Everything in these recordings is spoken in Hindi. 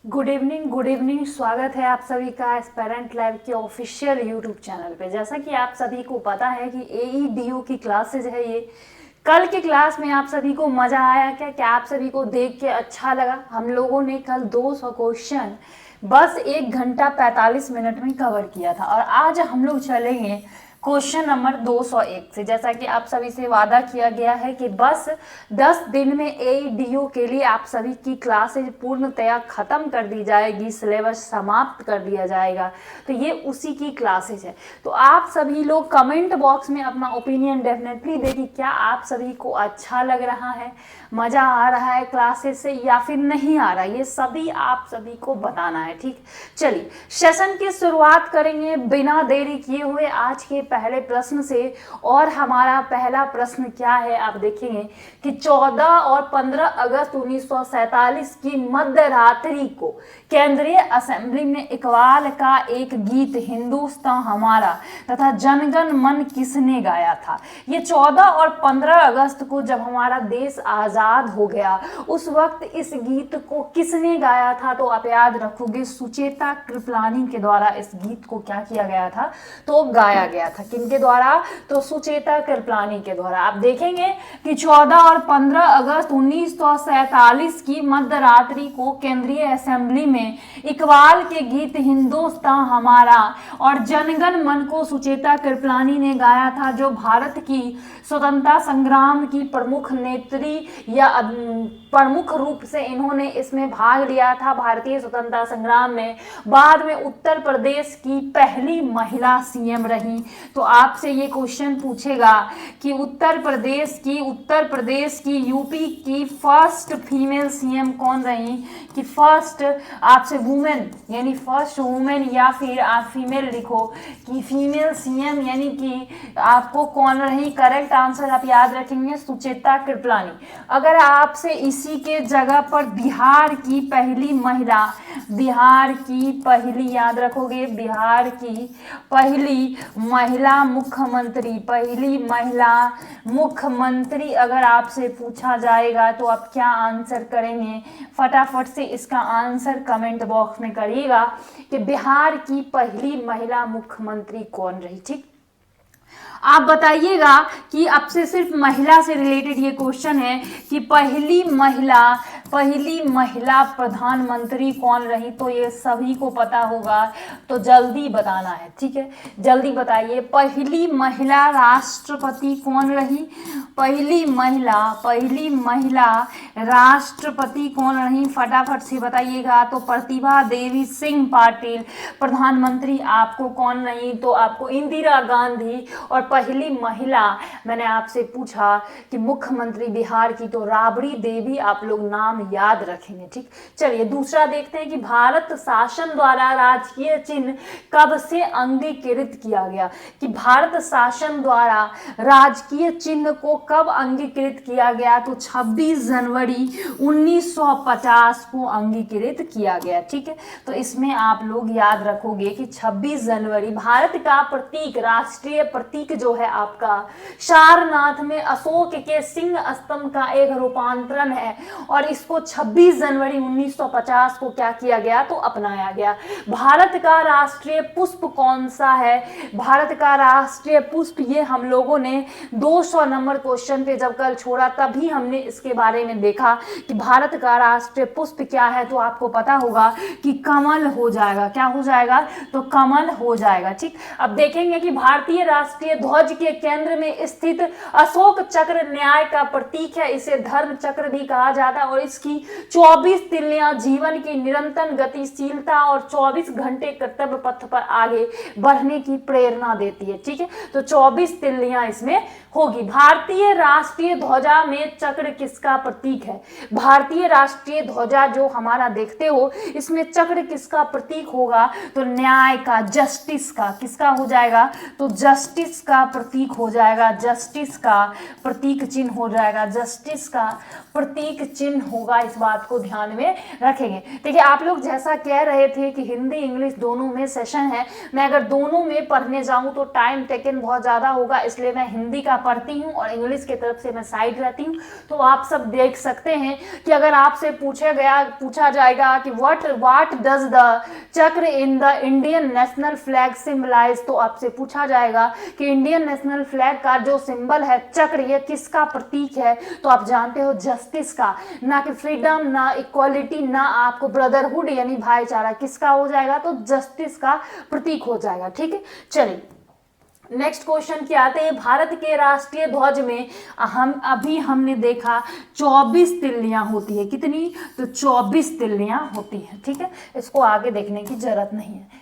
Good evening. स्वागत है आप सभी का एस्पेरेंट लाइव के ऑफिशियल यूट्यूब चैनल पे। जैसा कि आप सभी को पता है कि AEDO की क्लासेज है ये। कल की क्लास में आप सभी को मज़ा आया क्या आप सभी को देख के अच्छा लगा? हम लोगों ने कल 200 क्वेश्चन बस 1 घंटा 45 मिनट में कवर किया था और आज हम लोग चलेंगे क्वेश्चन नंबर 201 से। जैसा कि आप सभी से वादा किया गया है कि बस 10 दिन में AEDO के लिए आप सभी की क्लासेज पूर्णतया खत्म कर दी जाएगी, सिलेबस समाप्त कर दिया जाएगा। तो ये उसी की क्लासेज है। तो आप सभी लोग कमेंट बॉक्स में अपना ओपिनियन डेफिनेटली दें कि क्या आप सभी को अच्छा लग रहा है, मज़ा आ रहा है क्लासेज से या फिर नहीं आ रहा है। ये सभी आप सभी को बताना है। ठीक, चलिए सेशन की शुरुआत करेंगे बिना देरी किए हुए आज के पहले प्रश्न से। और हमारा पहला प्रश्न क्या है आप देखेंगे कि 14 और 15 अगस्त 1947 की मध्य रात्रि को केंद्रीय असेंबली में इकबाल का एक गीत हिंदुस्तान हमारा तथा जनगण मन किसने गाया था। ये 14 और 15 अगस्त को जब हमारा देश आजाद हो गया उस वक्त इस गीत को किसने गाया था? तो आप याद रखोगे सुचेता कृपलानी के द्वारा इस गीत को क्या किया गया था? तो गाया गया था। किनके द्वारा? तो सुचेता कृपलानी के द्वारा। आप देखेंगे कि 14 और 15 अगस्त 1947 की मध्य रात्रि को केंद्रीय असेंबली में इकबाल के गीत हिंदुस्तान हमारा और जनगण मन को सुचेता कृपलानी ने गाया था, जो भारत की स्वतंत्रता संग्राम की प्रमुख नेत्री या प्रमुख रूप से इन्होंने इसमें भाग लिया था भारतीय स्वतंत्रता संग्राम में। बाद में उत्तर प्रदेश की पहली महिला CM रही। तो आपसे ये क्वेश्चन पूछेगा कि उत्तर प्रदेश की यूपी की फर्स्ट फीमेल CM कौन रही? कि फर्स्ट आपसे वुमेन यानी फर्स्ट वुमेन या फिर आप फीमेल लिखो कि फीमेल CM यानी कि आपको कौन रही? करेक्ट आंसर आप याद रखेंगे सुचेता कृपलानी। अगर आपसे इसी के जगह पर बिहार की पहली याद रखोगे, बिहार की पहली महिला मुख्यमंत्री अगर आपसे पूछा जाएगा तो आप क्या आंसर करेंगे? फटाफट से इसका आंसर कमेंट बॉक्स में करिएगा कि बिहार की पहली महिला मुख्यमंत्री कौन रही। ठीक, आप बताइएगा कि आपसे सिर्फ महिला से रिलेटेड ये क्वेश्चन है कि पहली महिला प्रधानमंत्री कौन रही? तो ये सभी को पता होगा, तो जल्दी बताना है। ठीक है, जल्दी बताइए पहली महिला राष्ट्रपति कौन रही? पहली महिला राष्ट्रपति कौन रही? फटाफट से बताइएगा। तो प्रतिभा देवी सिंह पाटिल। प्रधानमंत्री आपको कौन रही? तो आपको इंदिरा गांधी। और पहली महिला मैंने आपसे पूछा कि मुख्यमंत्री बिहार की, तो राबड़ी देवी आप लोग नाम याद रखेंगे। ठीक, चलिए दूसरा देखते हैं कि भारत शासन द्वारा राजकीय चिन्ह कब से अंगीकृत किया गया? कि भारत शासन द्वारा राजकीय चिन्ह को कब अंगीकृत किया गया? तो 26 जनवरी 1950 को अंगीकृत किया गया। ठीक है, तो इसमें आप लोग याद रखोगे कि 26 जनवरी भारत का प्रतीक, राष्ट्रीय प्रतीक जो है आपका सारनाथ में अशोक के सिंह स्तंभ का एक रूपांतरण है और इसको 26 जनवरी 1950 को क्या किया गया? तो अपनाया गया। भारत का राष्ट्रीय पुष्प कौन सा है? भारत का राष्ट्रीय पुष्प, ये हम लोगों ने 200 नंबर क्वेश्चन पे जब कल छोड़ा तभी हमने इसके बारे में देखा कि भारत का राष्ट्रीय पुष्प क्या है। तो आपको पता होगा कि कमल हो जाएगा। क्या हो जाएगा? तो कमल हो जाएगा। ठीक, अब देखेंगे कि भारतीय राष्ट्रीय ध्वज के केंद्र में स्थित अशोक चक्र न्याय का प्रतीक है। इसे धर्म चक्र भी कहा जाता है और इसकी 24 तिल्लियां जीवन की निरंतर गतिशीलता और 24 घंटे कर्तव्य पथ पर आगे बढ़ने की प्रेरणा देती है। ठीक है, तो 24 तिल्लियां इसमें होगी। भारतीय राष्ट्रीय ध्वजा में चक्र किसका प्रतीक है? भारतीय राष्ट्रीय ध्वजा जो हमारा देखते हो इसमें चक्र किसका प्रतीक होगा? तो न्याय का, जस्टिस का। किसका हो जाएगा? तो जस्टिस का प्रतीक हो जाएगा। जस्टिस का प्रतीक चिन्ह हो जाएगा। जस्टिस का प्रतीक चिन्ह होगा। इस बात को ध्यान में रखेंगे। देखिए आप लोग जैसा कह रहे थे कि हिंदी इंग्लिश दोनों में सेशन है, मैं अगर दोनों में पढ़ने जाऊं तो टाइम टेकन बहुत ज्यादा होगा, इसलिए मैं हिंदी का पढ़ती हूँ और इंग्लिश की तरफ से मैं साइड रहती हूँ। तो आप सब देख सकते हैं कि अगर आपसे पूछा जाएगा कि what does the chakra in the Indian national flag symbolise, तो आपसे पूछा जाएगा कि इंडियन नेशनल फ्लैग का जो सिंबल है चक्र, ये किसका प्रतीक है? तो आप जानते हो जस्टिस का, ना कि फ्रीडम, ना इक्वालिटी, ना आपको ब्रदरहुड यानी भाईचारा, किसका हो जाएगा? तो जस्टिस का प्रतीक हो जाएगा। ठीक है, चलिए नेक्स्ट क्वेश्चन क्या आते हैं। भारत के राष्ट्रीय ध्वज में हमने देखा 24 तिल्लियां होती है। कितनी? तो 24 तिल्लियां होती है। ठीक है, इसको आगे देखने की जरूरत नहीं है।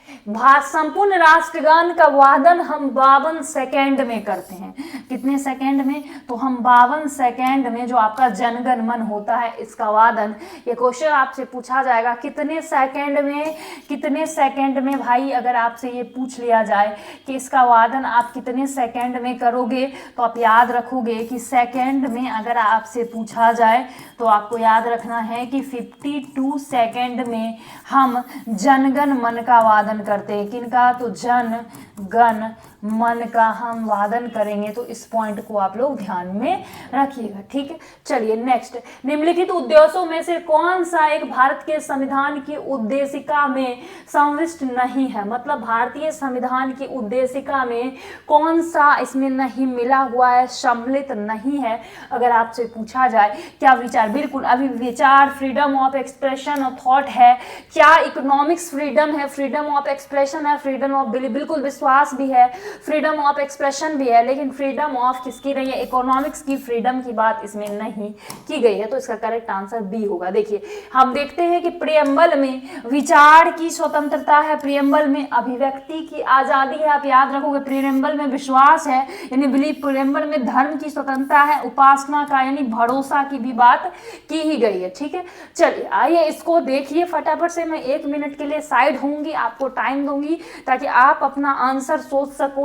संपूर्ण राष्ट्रगान का वादन हम 52 सेकेंड में करते हैं। कितने सेकेंड में? तो हम 52 सेकेंड में जो आपका जनगण मन होता है इसका वादन, ये क्वेश्चन आपसे पूछा जाएगा कितने सेकेंड में, कितने सेकेंड में भाई। अगर आपसे ये पूछ लिया जाए कि इसका वादन आप कितने सेकेंड में करोगे, तो आप याद रखोगे कि सेकेंड में अगर आपसे पूछा जाए तो आपको याद रखना है कि 52 सेकेंड में हम जनगण मन का वादन करते हैं। किनका? तो जन गण मन का हम वादन करेंगे। तो इस पॉइंट को आप लोग ध्यान में रखिएगा। ठीक है, चलिए नेक्स्ट। निम्नलिखित उद्देश्यों में से कौन सा एक भारत के संविधान की उद्देशिका में समाविष्ट नहीं है? मतलब भारतीय संविधान की उद्देशिका में कौन सा इसमें नहीं मिला हुआ है, सम्मिलित नहीं है? अगर आपसे पूछा जाए क्या विचार, बिल्कुल अभी विचार, freedom of expression of thought है, क्या इकोनॉमिक्स फ्रीडम है, फ्रीडम ऑफ एक्सप्रेशन है, फ्रीडम ऑफ बिल्कुल विश्वास भी है, फ्रीडम ऑफ एक्सप्रेशन भी है, लेकिन फ्रीडम ऑफ किसकी रही है? इकोनॉमिक्स की फ्रीडम की बात इसमें नहीं की गई है। तो इसका करेक्ट आंसर बी होगा। देखिए हम देखते हैं कि प्रियम्बल में विचार की स्वतंत्रता है, प्रियम्बल में अभिव्यक्ति की आजादी है। आप याद रखोगे प्रियम्बल में विश्वास है यानी बिलीव, प्रियम्बल में धर्म की स्वतंत्रता है, उपासना का यानी भरोसा की भी बात की ही गई है। ठीक है, चलिए आइए इसको देखिए फटाफट से। मैं 1 मिनट के लिए साइड होंगी, आपको टाइम दूंगी ताकि आप अपना आंसर सोच सको।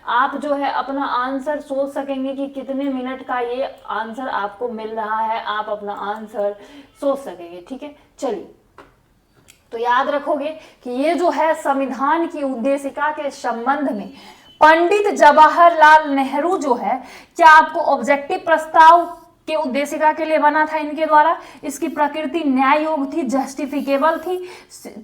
आप जो है अपना आंसर सोच सकेंगे कि कितने मिनट का ये आंसर आपको मिल रहा है, आप अपना आंसर सोच सकेंगे। ठीक है, चलिए तो याद रखोगे कि ये जो है संविधान की उद्देशिका के संबंध में पंडित जवाहरलाल नेहरू जो है, क्या आपको ऑब्जेक्टिव प्रस्ताव के उद्देशिका के लिए बना था इनके द्वारा? इसकी प्रकृति न्याय योग्य थी, जस्टिफिकेबल थी,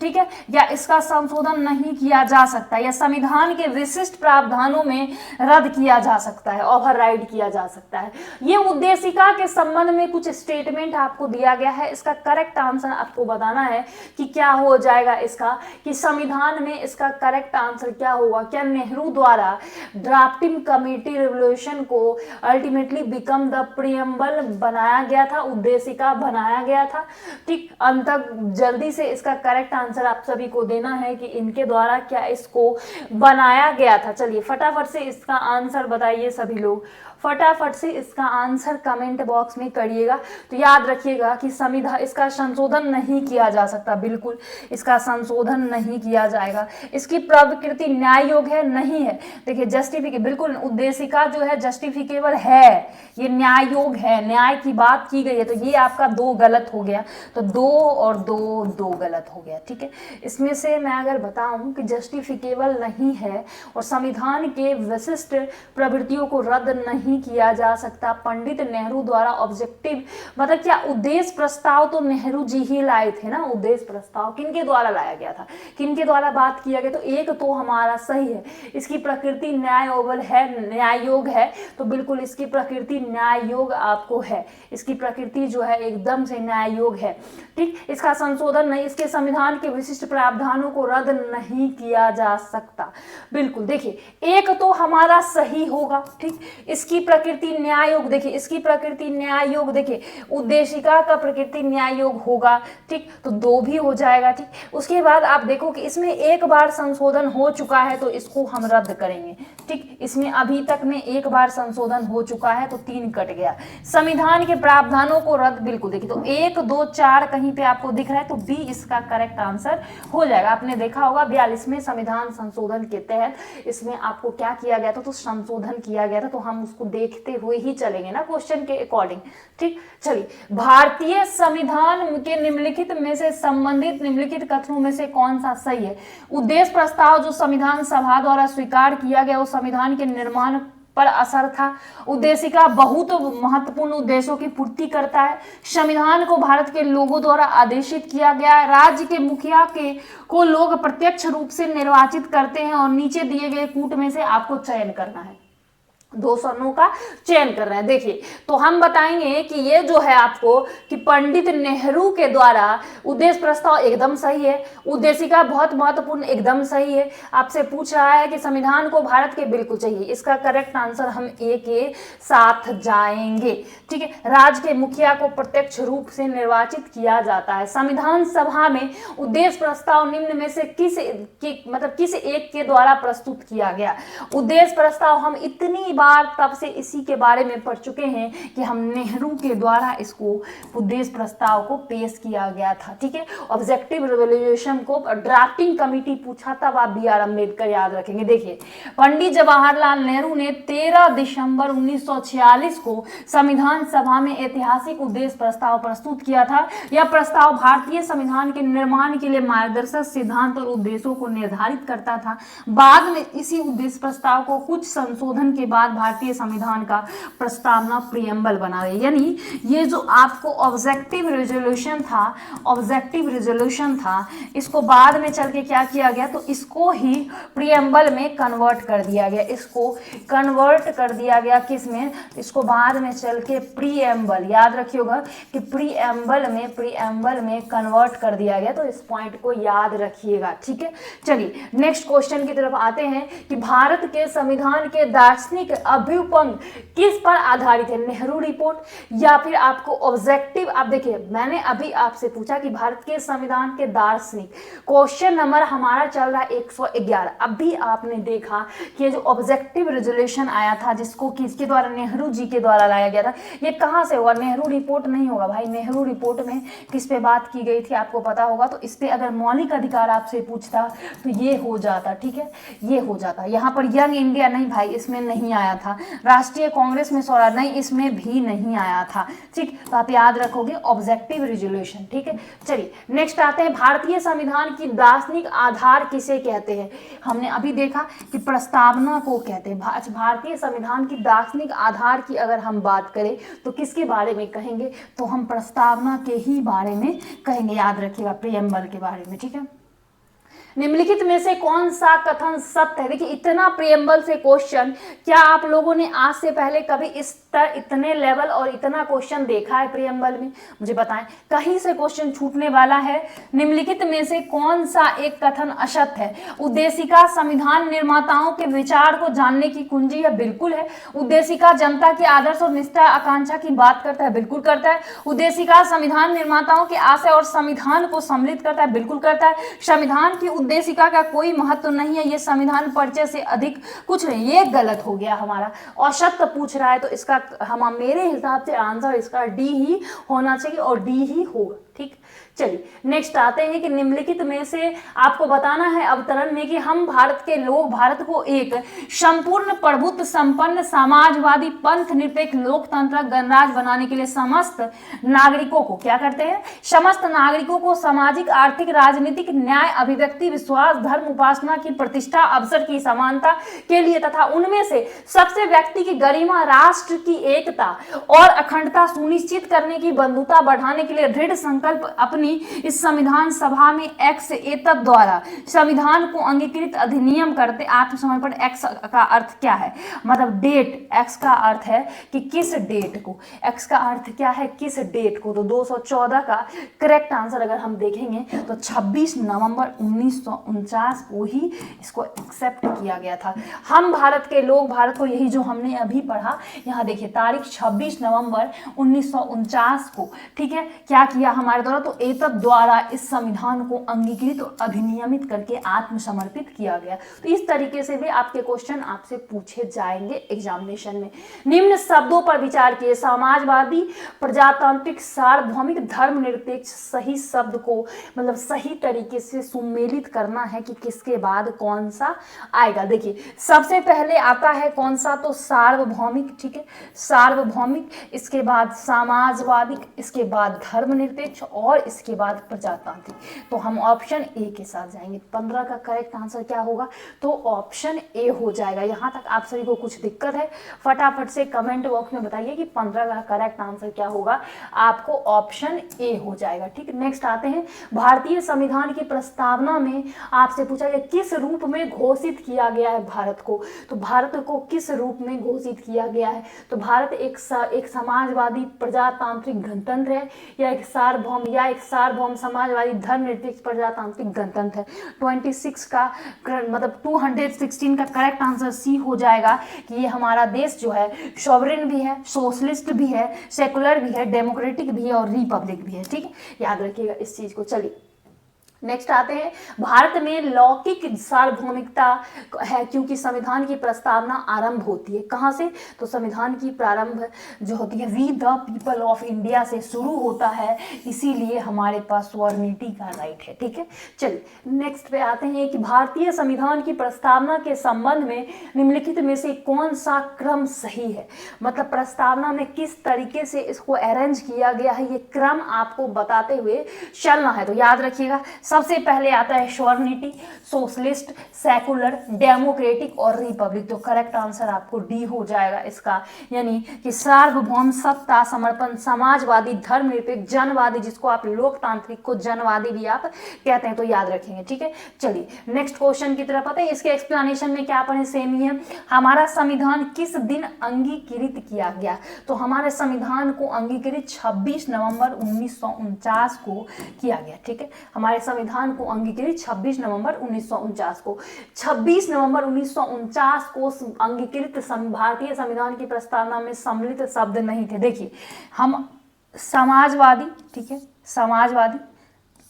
ठीक है, या इसका संशोधन नहीं किया जा सकता, या संविधान के विशिष्ट प्रावधानों में रद्द किया जा सकता है, ओवरराइड किया जा सकता है। ये उद्देशिका के संबंध में कुछ स्टेटमेंट आपको दिया गया है। इसका करेक्ट आंसर आपको बताना है कि क्या हो जाएगा इसका, कि संविधान में इसका करेक्ट आंसर क्या होगा। क्या नेहरू द्वारा ड्राफ्टिंग कमेटी रेवोल्यूशन को अल्टीमेटली बिकम द प्रियम्बल बनाया गया था, उद्देशिका बनाया गया था? ठीक, अंत तक जल्दी से इसका करेक्ट आंसर आप सभी को देना है कि इनके द्वारा क्या इसको बनाया गया था। चलिए फटाफट से इसका आंसर बताइए सभी लोग, फटाफट से इसका आंसर कमेंट बॉक्स में करिएगा। तो याद रखिएगा कि संविधान, इसका संशोधन नहीं किया जा सकता, बिल्कुल इसका संशोधन नहीं किया जाएगा। इसकी प्रकृति न्याय योग्य है, नहीं है। देखिए जस्टिफिकेबल, बिल्कुल उद्देशिका जो है जस्टिफिकेबल है, ये न्याय योग्य है, न्याय की बात की गई है। तो ये आपका 2 गलत हो गया, तो 2 और 2 गलत हो गया। ठीक है, इसमें से मैं अगर बताऊं कि जस्टिफिकेबल नहीं है और संविधान के विशिष्ट प्रवृत्तियों को रद्द नहीं किया जा सकता, पंडित नेहरू द्वारा ऑब्जेक्टिव मतलब क्या उद्देश्य प्रस्ताव तो नेहरू जी ही लाए थे ना। उद्देश्य प्रस्ताव किनके द्वारा लाया गया था, किनके द्वारा बात किया गया? तो एक तो हमारा सही है, इसकी प्रकृति न्यायोबल है, न्याय योग्य है, तो बिल्कुल इसकी प्रकृति न्याय योग्य आपको है, इसकी प्रकृति जो है एकदम से न्याय योग्य है। ठीक, इसका संशोधन नहीं, इसके संविधान के विशिष्ट प्रावधानों को रद्द नहीं किया जा सकता। बिल्कुल देखिए एक तो हमारा सही होगा। ठीक, इसकी प्रकृति न्याय योग्य, देखिए इसकी प्रकृति न्याय योग्य, देखिए उद्देशिका का प्रकृति न्याय योग्य होगा। ठीक, तो 2 भी हो जाएगा। ठीक, उसके बाद आप देखो कि इसमें एक बार संशोधन हो चुका है तो इसको हम रद्द करेंगे। ठीक, इसमें अभी तक में एक बार संशोधन हो चुका है तो 3 कट गया। संविधान के प्रावधानों को रद्द, बिल्कुल देखिए तो 1 2 4 कहीं पे आपको दिख रहा है तो बी इसका करेक्ट आंसर हो जाएगा। आपने देखा होगा 42वें संविधान संशोधन के तहत इसमें आपको क्या किया गया था, तो संशोधन किया गया था। तो हम उसको देखते हुए ही चलेंगे ना क्वेश्चन के अकॉर्डिंग। ठीक, चलिए भारतीय संविधान के निम्नलिखित में से संबंधित निम्नलिखित कथनों में से कौन सा सही है? उद्देश्य प्रस्ताव जो संविधान सभा द्वारा स्वीकार किया गया वो संविधान के निर्माण पर असर था। उद्देशिका बहुत महत्वपूर्ण उद्देश्यों की पूर्ति करता है। संविधान को भारत के लोगों द्वारा आदेशित किया गया है। राज्य के मुखिया के को लोग प्रत्यक्ष रूप से निर्वाचित करते हैं और नीचे दिए गए कूट में से आपको चयन करना है। 2 स्वरों का चयन कर रहे हैं। देखिए, तो हम बताएंगे कि ये जो है आपको कि पंडित नेहरू के द्वारा उद्देश्य प्रस्ताव एकदम सही है, उद्देशिका बहुत महत्वपूर्ण एकदम सही है। आपसे पूछ रहा है कि संविधान को भारत के बिल्कुल चाहिए, इसका करेक्ट आंसर हम ए के साथ जाएंगे। ठीक है, राज्य के मुखिया को प्रत्यक्ष रूप से निर्वाचित किया जाता है। संविधान सभा में उद्देश्य प्रस्ताव निम्न में से किस एक के द्वारा प्रस्तुत किया गया। उद्देश्य प्रस्ताव हम इतनी बार तब से इसी के बारे में पढ़ चुके हैं कि हम नेहरू के द्वारा इसको उद्देश्य प्रस्ताव को पेश किया गया था। ठीक है, ऑब्जेक्टिव रेजोल्यूशन को ड्राफ्टिंग कमेटी पूछा तब आप बी आर अम्बेडकर याद रखेंगे। देखिए, पंडित जवाहरलाल नेहरू ने 13 दिसंबर 1946 को संविधान सभा में ऐतिहासिक उद्देश्य प्रस्ताव प्रस्तुत किया था। यह प्रस्ताव भारतीय संविधान के निर्माण के लिए मार्गदर्शक सिद्धांत और उद्देश्यों को निर्धारित करता था। बाद में इसी उद्देश्य प्रस्ताव को कुछ संशोधन के बाद भारतीय संविधान का प्रस्तावना प्रियम्बल बना रही है। यानी ये जो आपको ऑब्जेक्टिव रेजोल्यूशन था, इसको बाद में चल के क्या किया गया, तो इसको ही प्रियम्बल में कन्वर्ट कर दिया गया। इसको कन्वर्ट कर दिया गया किस में, इसको बाद में चल के प्रियम्बल, याद रखिएगा कि प्रियम्बल में कन्वर्ट कर दिया गया। तो इस पॉइंट को याद रखिएगा। ठीक है, चलिए नेक्स्ट क्वेश्चन की तरफ आते हैं कि भारत के संविधान के दार्शनिक अभ्युपंग किस पर आधारित है, नेहरू रिपोर्ट या फिर आपको ऑब्जेक्टिव। आप देखिए, मैंने अभी आपसे पूछा कि भारत के संविधान के दार्शनिक, क्वेश्चन नंबर हमारा चल रहा है 111। अभी आपने देखा कि जो ऑब्जेक्टिव रेजोल्यूशन आया था, जिसको किसके द्वारा, नेहरू जी के द्वारा लाया गया था, ये कहां से होगा, नेहरू रिपोर्ट नहीं होगा भाई। नेहरू रिपोर्ट में किस पे बात की गई थी आपको पता होगा, तो इस पे अगर मौलिक अधिकार आपसे पूछता तो ये हो जाता। ठीक है, ये हो जाता। यहाँ पर यंग इंडिया नहीं भाई, इसमें नहीं आया था। राष्ट्रीय कांग्रेस में स्वराज नहीं, इसमें भी नहीं आया था। ठीक, तो आप याद रखोगे ऑब्जेक्टिव रेजोल्यूशन। ठीक है, चलिए नेक्स्ट आते हैं, भारतीय संविधान की दार्शनिक आधार किसे कहते हैं। हमने अभी देखा कि प्रस्तावना को कहते हैं। भारतीय संविधान की दार्शनिक आधार की अगर हम बात करें तो किसके बारे में कहेंगे, तो हम प्रस्तावना के ही बारे में कहेंगे। याद रखिएगा, प्रियम्बल के बारे में। ठीक है, निम्नलिखित में से कौन सा कथन सत्य है। देखिए, इतना प्रियम्बल से क्वेश्चन, क्या आप लोगों ने आज से पहले कभी इतने लेवल और इतना क्वेश्चन देखा है प्रियम्बल में, मुझे बताएं। कहीं से क्वेश्चन छूटने वाला है। निम्नलिखित में से कौन सा एक कथन असत्य है। उद्देशिका संविधान निर्माताओं के विचार को जानने की कुंजी है, बिल्कुल है। उद्देशिका जनता के आदर्श और निष्ठा आकांक्षा की बात करता है, बिल्कुल करता है। उद्देशिका संविधान निर्माताओं के आशय और संविधान को सम्मिलित करता है, बिल्कुल करता है। संविधान की उद्देशिका का कोई महत्व नहीं है, ये संविधान परिचय से अधिक कुछ नहीं। ये गलत हो गया हमारा, असत्य पूछ रहा है, तो इसका मेरे हिसाब से आंसर इसका डी ही होना चाहिए और डी ही होगा। ठीक, चलिए नेक्स्ट आते हैं कि निम्नलिखित में से आपको बताना है अवतरण में कि हम भारत के लोग भारत को एक संपूर्ण प्रभुत्व संपन्न समाजवादी पंथ निरपेक्ष लोकतंत्र गणराज्य बनाने के लिए समस्त नागरिकों को क्या करते हैं, समस्त नागरिकों को सामाजिक आर्थिक राजनीतिक न्याय अभिव्यक्ति विश्वास धर्म उपासना की प्रतिष्ठा अवसर की समानता के लिए तथा उनमें से सबसे व्यक्ति की गरिमा राष्ट्र की एकता और अखंडता सुनिश्चित करने की बंधुता बढ़ाने के लिए दृढ़ संकल्प अपनी इस संविधान सभा में एक्स एतद द्वारा संविधान को अंगीकृत अधिनियम करते। आत्मसमर्पण एक्स का अर्थ क्या है, मतलब डेट। एक्स का अर्थ है कि किस डेट को, एक्स का अर्थ क्या है, किस डेट को। तो 214 का करेक्ट आंसर अगर हम देखेंगे तो 26 नवंबर 1949 को ही इसको एक्सेप्ट किया गया था। हम भारत के लोग भारत को, यही जो हमने अभी पढ़ा, यहाँ देखिए तारीख 26 नवंबर 1949 को, ठीक है, क्या किया हमारे द्वारा, तो एतद द्वारा इस संविधान को अंगीकृत और अधिनियमित करके आत्मसमर्पित किया गया। तो इस तरीके से भी आपके क्वेश्चन आपसे पूछे जाएंगे एग्जामिनेशन में। निम्न शब्दों पर विचार किए, समाजवादी प्रजातांत्रिक सार्वभौमिक धर्मनिरपेक्ष, सही शब्द को मतलब सही तरीके से सुमेलित करना है कि किसके बाद कौन सा आएगा। देखिए सबसे पहले आता है कौन सा, तो सार्वभौमिक, ठीक है, सार्वभौमिक, इसके बाद समाजवादी, इसके बाद धर्मनिरपेक्ष और इसके बाद प्रजातांत्रिक। तो हम ऑप्शन ए के साथ जाएंगे। 15 का करेक्ट आंसर क्या होगा, तो ऑप्शन ए हो जाएगा। यहाँ तक आप सभी को कुछ दिक्कत है, फटाफट से कमेंट बॉक्स में बताइए कि 15 का करेक्ट आंसर क्या होगा, आपको ऑप्शन ए हो जाएगा। ठीक, नेक्स्ट आते हैं, भारतीय संविधान की प्रस्तावना में आपसे पूछा गया किस रूप में घोषित किया गया है भारत को। तो भारत को किस रूप में घोषित किया गया है, तो भारत एक समाजवादी प्रजातांत्रिक गणतंत्र है या एक सार्वभौम समाजवादी धर्मनिरपेक्ष प्रजातांत्रिक गणतंत्र है। 26 का मतलब 216 का करेक्ट आंसर सी हो जाएगा कि ये हमारा देश जो है सॉवरेन भी है, सोशलिस्ट भी है, सेकुलर भी है, डेमोक्रेटिक भी है और रिपब्लिक भी है। ठीक है, याद रखिएगा इस चीज को। चलिए नेक्स्ट आते हैं, भारत में लौकिक सार्वभौमिकता है क्योंकि संविधान की प्रस्तावना आरंभ होती है कहाँ से, तो संविधान की प्रारंभ जो होती है we the people of India से शुरू होता है, इसीलिए हमारे पास स्वॉर्निटी का राइट है। ठीक है, चलिए नेक्स्ट पे आते हैं कि भारतीय संविधान की प्रस्तावना के संबंध में निम्नलिखित में से कौन सा क्रम सही है। मतलब प्रस्तावना में किस तरीके से इसको अरेंज किया गया है, ये क्रम आपको बताते हुए चलना है। तो याद रखिएगा, सबसे पहले आता है स्वॉर्निटी, सोशलिस्ट, सेकुलर, डेमोक्रेटिक और रिपब्लिक। तो करेक्ट आंसर आपको डी हो जाएगा इसका, यानी कि सार्वभौम, सत्ता, समर्पण, समाजवादी, धर्मनिरपेक्ष, जनवादी, जिसको आप लोकतांत्रिक को जनवादी भी आप कहते हैं, तो याद रखेंगे। ठीक है, चलिए नेक्स्ट क्वेश्चन की तरफ आते हैं। इसके एक्सप्लेनेशन में क्या पढ़े, सेम ही है। हमारा संविधान किस दिन अंगीकृत किया गया, तो हमारे संविधान को अंगीकृत 26 नवंबर 1949 को किया गया। ठीक है, हमारे संविधान को अंगीकृत 26 नवंबर 1949 को। 26 नवंबर 1949 को अंगीकृत भारतीय संविधान की प्रस्तावना में सम्मिलित शब्द नहीं थे। देखिए हम समाजवादी, ठीक है, समाजवादी,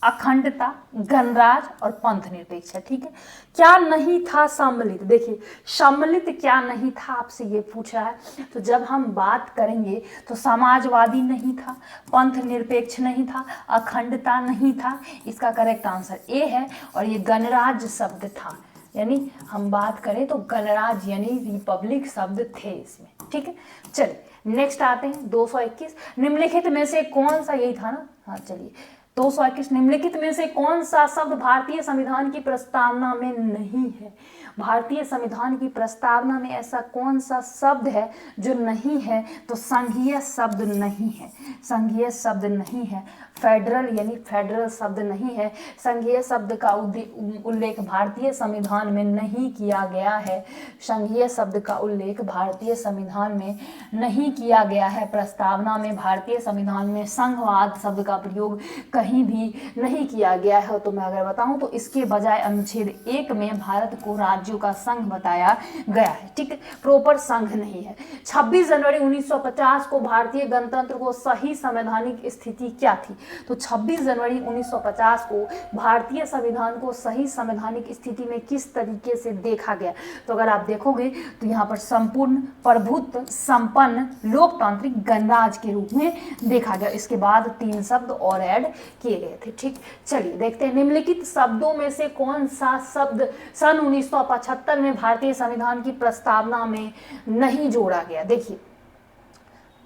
अखंडता, गणराज और पंथ निरपेक्ष है। ठीक है, क्या नहीं था सम्मिलित, देखिए सम्मिलित क्या नहीं था आपसे ये पूछा है। तो जब हम बात करेंगे तो समाजवादी नहीं था, पंथ निरपेक्ष नहीं था, अखंडता नहीं था, इसका करेक्ट आंसर ए है। और ये गणराज शब्द था, यानी हम बात करें तो गणराज यानी रिपब्लिक शब्द थे इसमें। ठीक है, चलिए नेक्स्ट आते हैं 221, निम्नलिखित में से कौन सा, यही था ना, हाँ चलिए 221, निम्नलिखित में से कौन सा शब्द भारतीय संविधान की प्रस्तावना में नहीं है। भारतीय संविधान की प्रस्तावना में ऐसा कौन सा शब्द है जो नहीं है, तो संघीय शब्द नहीं है, संघीय शब्द नहीं है। फेडरल यानी फेडरल शब्द नहीं है, संघीय शब्द का उल्लेख भारतीय संविधान में नहीं किया गया है, संघीय शब्द का उल्लेख भारतीय संविधान में नहीं किया गया है। प्रस्तावना में भारतीय संविधान में संघवाद शब्द का प्रयोग कहीं भी नहीं किया गया है। तो मैं अगर बताऊं तो इसके बजाय अनुच्छेद 1 में भारत को राज्यों का संघ बताया गया है। ठीक है, प्रॉपर संघ नहीं है। 26 जनवरी 1950 को भारतीय गणतंत्र को सही संवैधानिक स्थिति क्या थी, तो 26 जनवरी 1950 को भारतीय संविधान को सही संवैधानिक स्थिति में किस तरीके से देखा गया, तो अगर आप देखोगे तो यहाँ पर संपूर्ण, प्रभुत्व, संपन्न, लोकतांत्रिक, गणराज के रूप में देखा गया। इसके बाद 3 शब्द और ऐड किए गए थे। ठीक, चलिए देखते हैं, निम्नलिखित शब्दों में से कौन सा शब्द सन 1975 में भारतीय संविधान की प्रस्तावना में नहीं जोड़ा गया। देखिए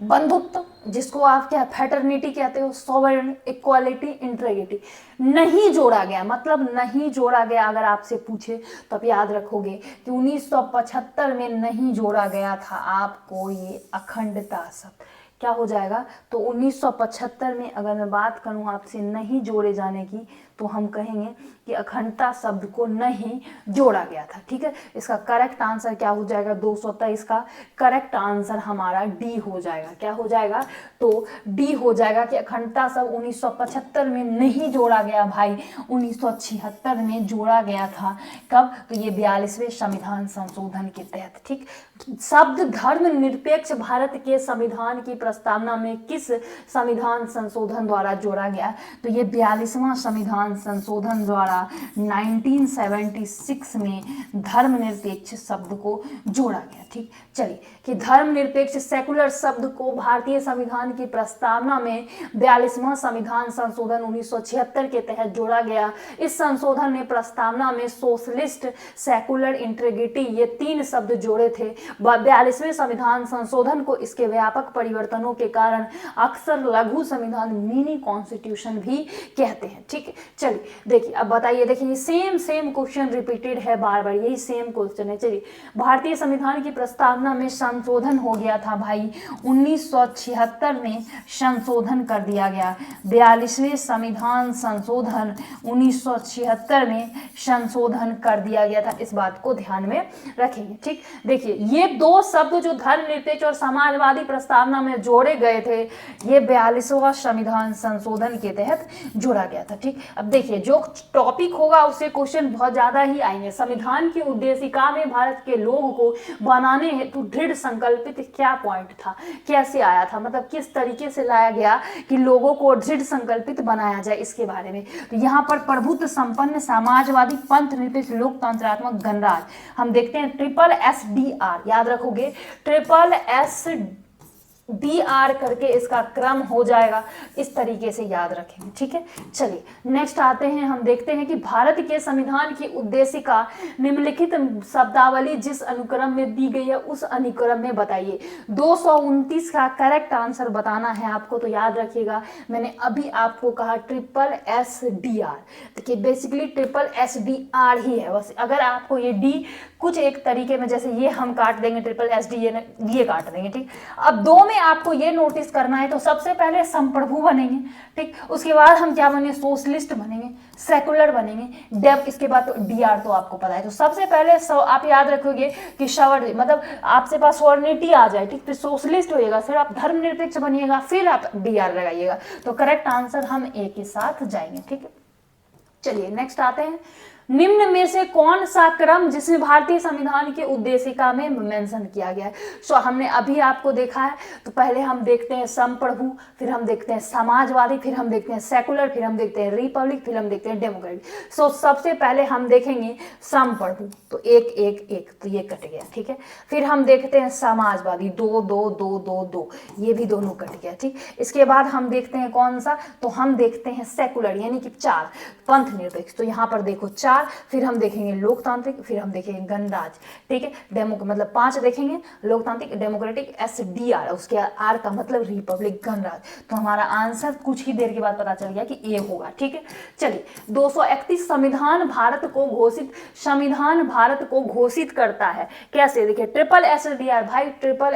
बंधुत्व, जिसको आप क्या फ्रेटर्निटी कहते हो, सॉवरेन, इक्वालिटी, इंटीग्रिटी, नहीं जोड़ा गया। मतलब नहीं जोड़ा गया अगर आपसे पूछे तो आप याद रखोगे कि 1975 में नहीं जोड़ा गया था आपको ये अखंडता शब्द। क्या हो जाएगा, तो 1975 में अगर मैं बात करूं आपसे नहीं जोड़े जाने की, तो हम कहेंगे कि अखंडता शब्द को नहीं जोड़ा गया था। ठीक है, इसका करेक्ट आंसर क्या हो जाएगा, 223 का करेक्ट आंसर हमारा डी हो जाएगा। क्या हो जाएगा, तो डी हो जाएगा कि अखंडता शब्द 1975 में नहीं जोड़ा गया भाई, 1976 में जोड़ा गया था। कब, तो ये 42वें संविधान संशोधन के तहत। ठीक, शब्द धर्मनिरपेक्ष भारत के संविधान की प्रस्तावना में किस संविधान संशोधन द्वारा जोड़ा गया? तो ये 42वां संविधान संशोधन द्वारा 1976 में धर्मनिरपेक्ष शब्द को जोड़ा गया। ठीक, चलिए कि धर्मनिरपेक्ष सेकुलर शब्द को भारतीय संविधान की प्रस्तावना में 42वां संविधान संशोधन 1976 के तहत जोड़ा गया। इस संशोधन ने प्रस्तावना में सोशलिस्ट, सेकुलर, इंटीग्रिटी ये 3 शब्द जोड़े थे। 42वें संविधान संशोधन को इसके व्यापक परिवर्तनों के कारण अक्सर लघु संविधान, मिनी कॉन्स्टिट्यूशन भी कहते हैं। ठीक है, चलिए देखिए अब बताइए, देखिए सेम क्वेश्चन रिपीटेड है बार बार, यही सेम क्वेश्चन है। चलिए भारतीय संविधान की प्रस्तावना में संशोधन हो गया था भाई 1976 में संशोधन कर दिया गया। 42वें संविधान संशोधन 1976 में संशोधन कर दिया गया था, इस बात को ध्यान में रखेंगे। ठीक, देखिए ये 2 शब्द जो धर्मनिरपेक्ष और समाजवादी प्रस्तावना में जोड़े गए थे, ये 42वां संविधान संशोधन के तहत जोड़ा गया था। ठीक, अब देखिए जो टॉपिक होगा उससे क्वेश्चन बहुत ज्यादा ही आएंगे। संविधान की उद्देशिका में भारत के लोगों को बनाने हेतु दृढ़ संकल्पित क्या पॉइंट था, कैसे आया था, मतलब किस तरीके से लाया गया कि लोगों को दृढ़ संकल्पित बनाया जाए, इसके बारे में। तो यहाँ पर प्रभुत्व संपन्न, समाजवादी, पंथ निरपेक्ष, लोकतंत्रात्मक, गणराज, हम देखते हैं SSSR, याद रखोगे SSSR करके इसका क्रम हो जाएगा, इस तरीके से याद रखेंगे। ठीक है, चलिए नेक्स्ट आते हैं, हम देखते हैं कि भारत के संविधान की उद्देशिका निम्नलिखित शब्दावली जिस अनुक्रम में दी गई है उस अनुक्रम में बताइए। 229 का करेक्ट आंसर बताना है आपको, तो याद रखिएगा मैंने अभी आपको कहा SSSR, देखिए बेसिकली SSSR ही है बस। अगर आपको ये डी कुछ एक तरीके में, जैसे ये हम काट देंगे SSSD, ये काट देंगे। ठीक, अब 2 में आपको ये नोटिस करना है, तो सबसे पहले संप्रभु बनेंगे। ठीक, उसके बाद हम क्या बनेंगे, सोशलिस्ट बनेंगे, सेकुलर बनेंगे, डेव, इसके बाद तो DR तो आपको पता है। तो सबसे पहले आप याद रखोगे कि मतलब आपके पास सॉवर्निटी आ जाए, ठीक, फिर सोशलिस्ट होएगा, फिर आप धर्मनिरपेक्ष बनिएगा, फिर आप DR लगाइएगा। तो करेक्ट आंसर हम A के साथ जाएंगे। ठीक है, चलिए नेक्स्ट आते हैं, निम्न में से कौन सा क्रम जिसमें भारतीय संविधान की उद्देशिका में मेंशन किया गया है? सो हमने अभी आपको देखा है, तो पहले हम देखते हैं संप्रभु, फिर हम देखते हैं समाजवादी, फिर हम देखते हैं सेकुलर, फिर हम देखते हैं रिपब्लिक, फिर हम देखते हैं डेमोक्रेटिक। सो सबसे पहले हम देखेंगे संप्रभु, तो 1 1 1, तो ये कट गया। ठीक है, फिर हम देखते हैं समाजवादी, 2 2 2 2 2, ये भी दोनों कट गया। ठीक, इसके बाद हम देखते हैं कौन सा, तो हम देखते हैं सेकुलर यानी कि 4, पंथ निरपेक्ष, तो यहाँ पर देखो 4, फिर हम देखेंगे लोकतांत्रिक, फिर हम देखेंगे गणराज। ठीक है, मतलब 5 देखेंगे, लोकतांत्रिक, डेमोक्रेटिक, SDR, उसके R का मतलब रिपब्लिक, गणराज। तो हमारा आंसर कुछ ही देर के बाद पता चल गया कि A होगा। ठीक है, चलिए 231 संविधान भारत को घोषित करता है, कैसे? देखिए SSSR भाई,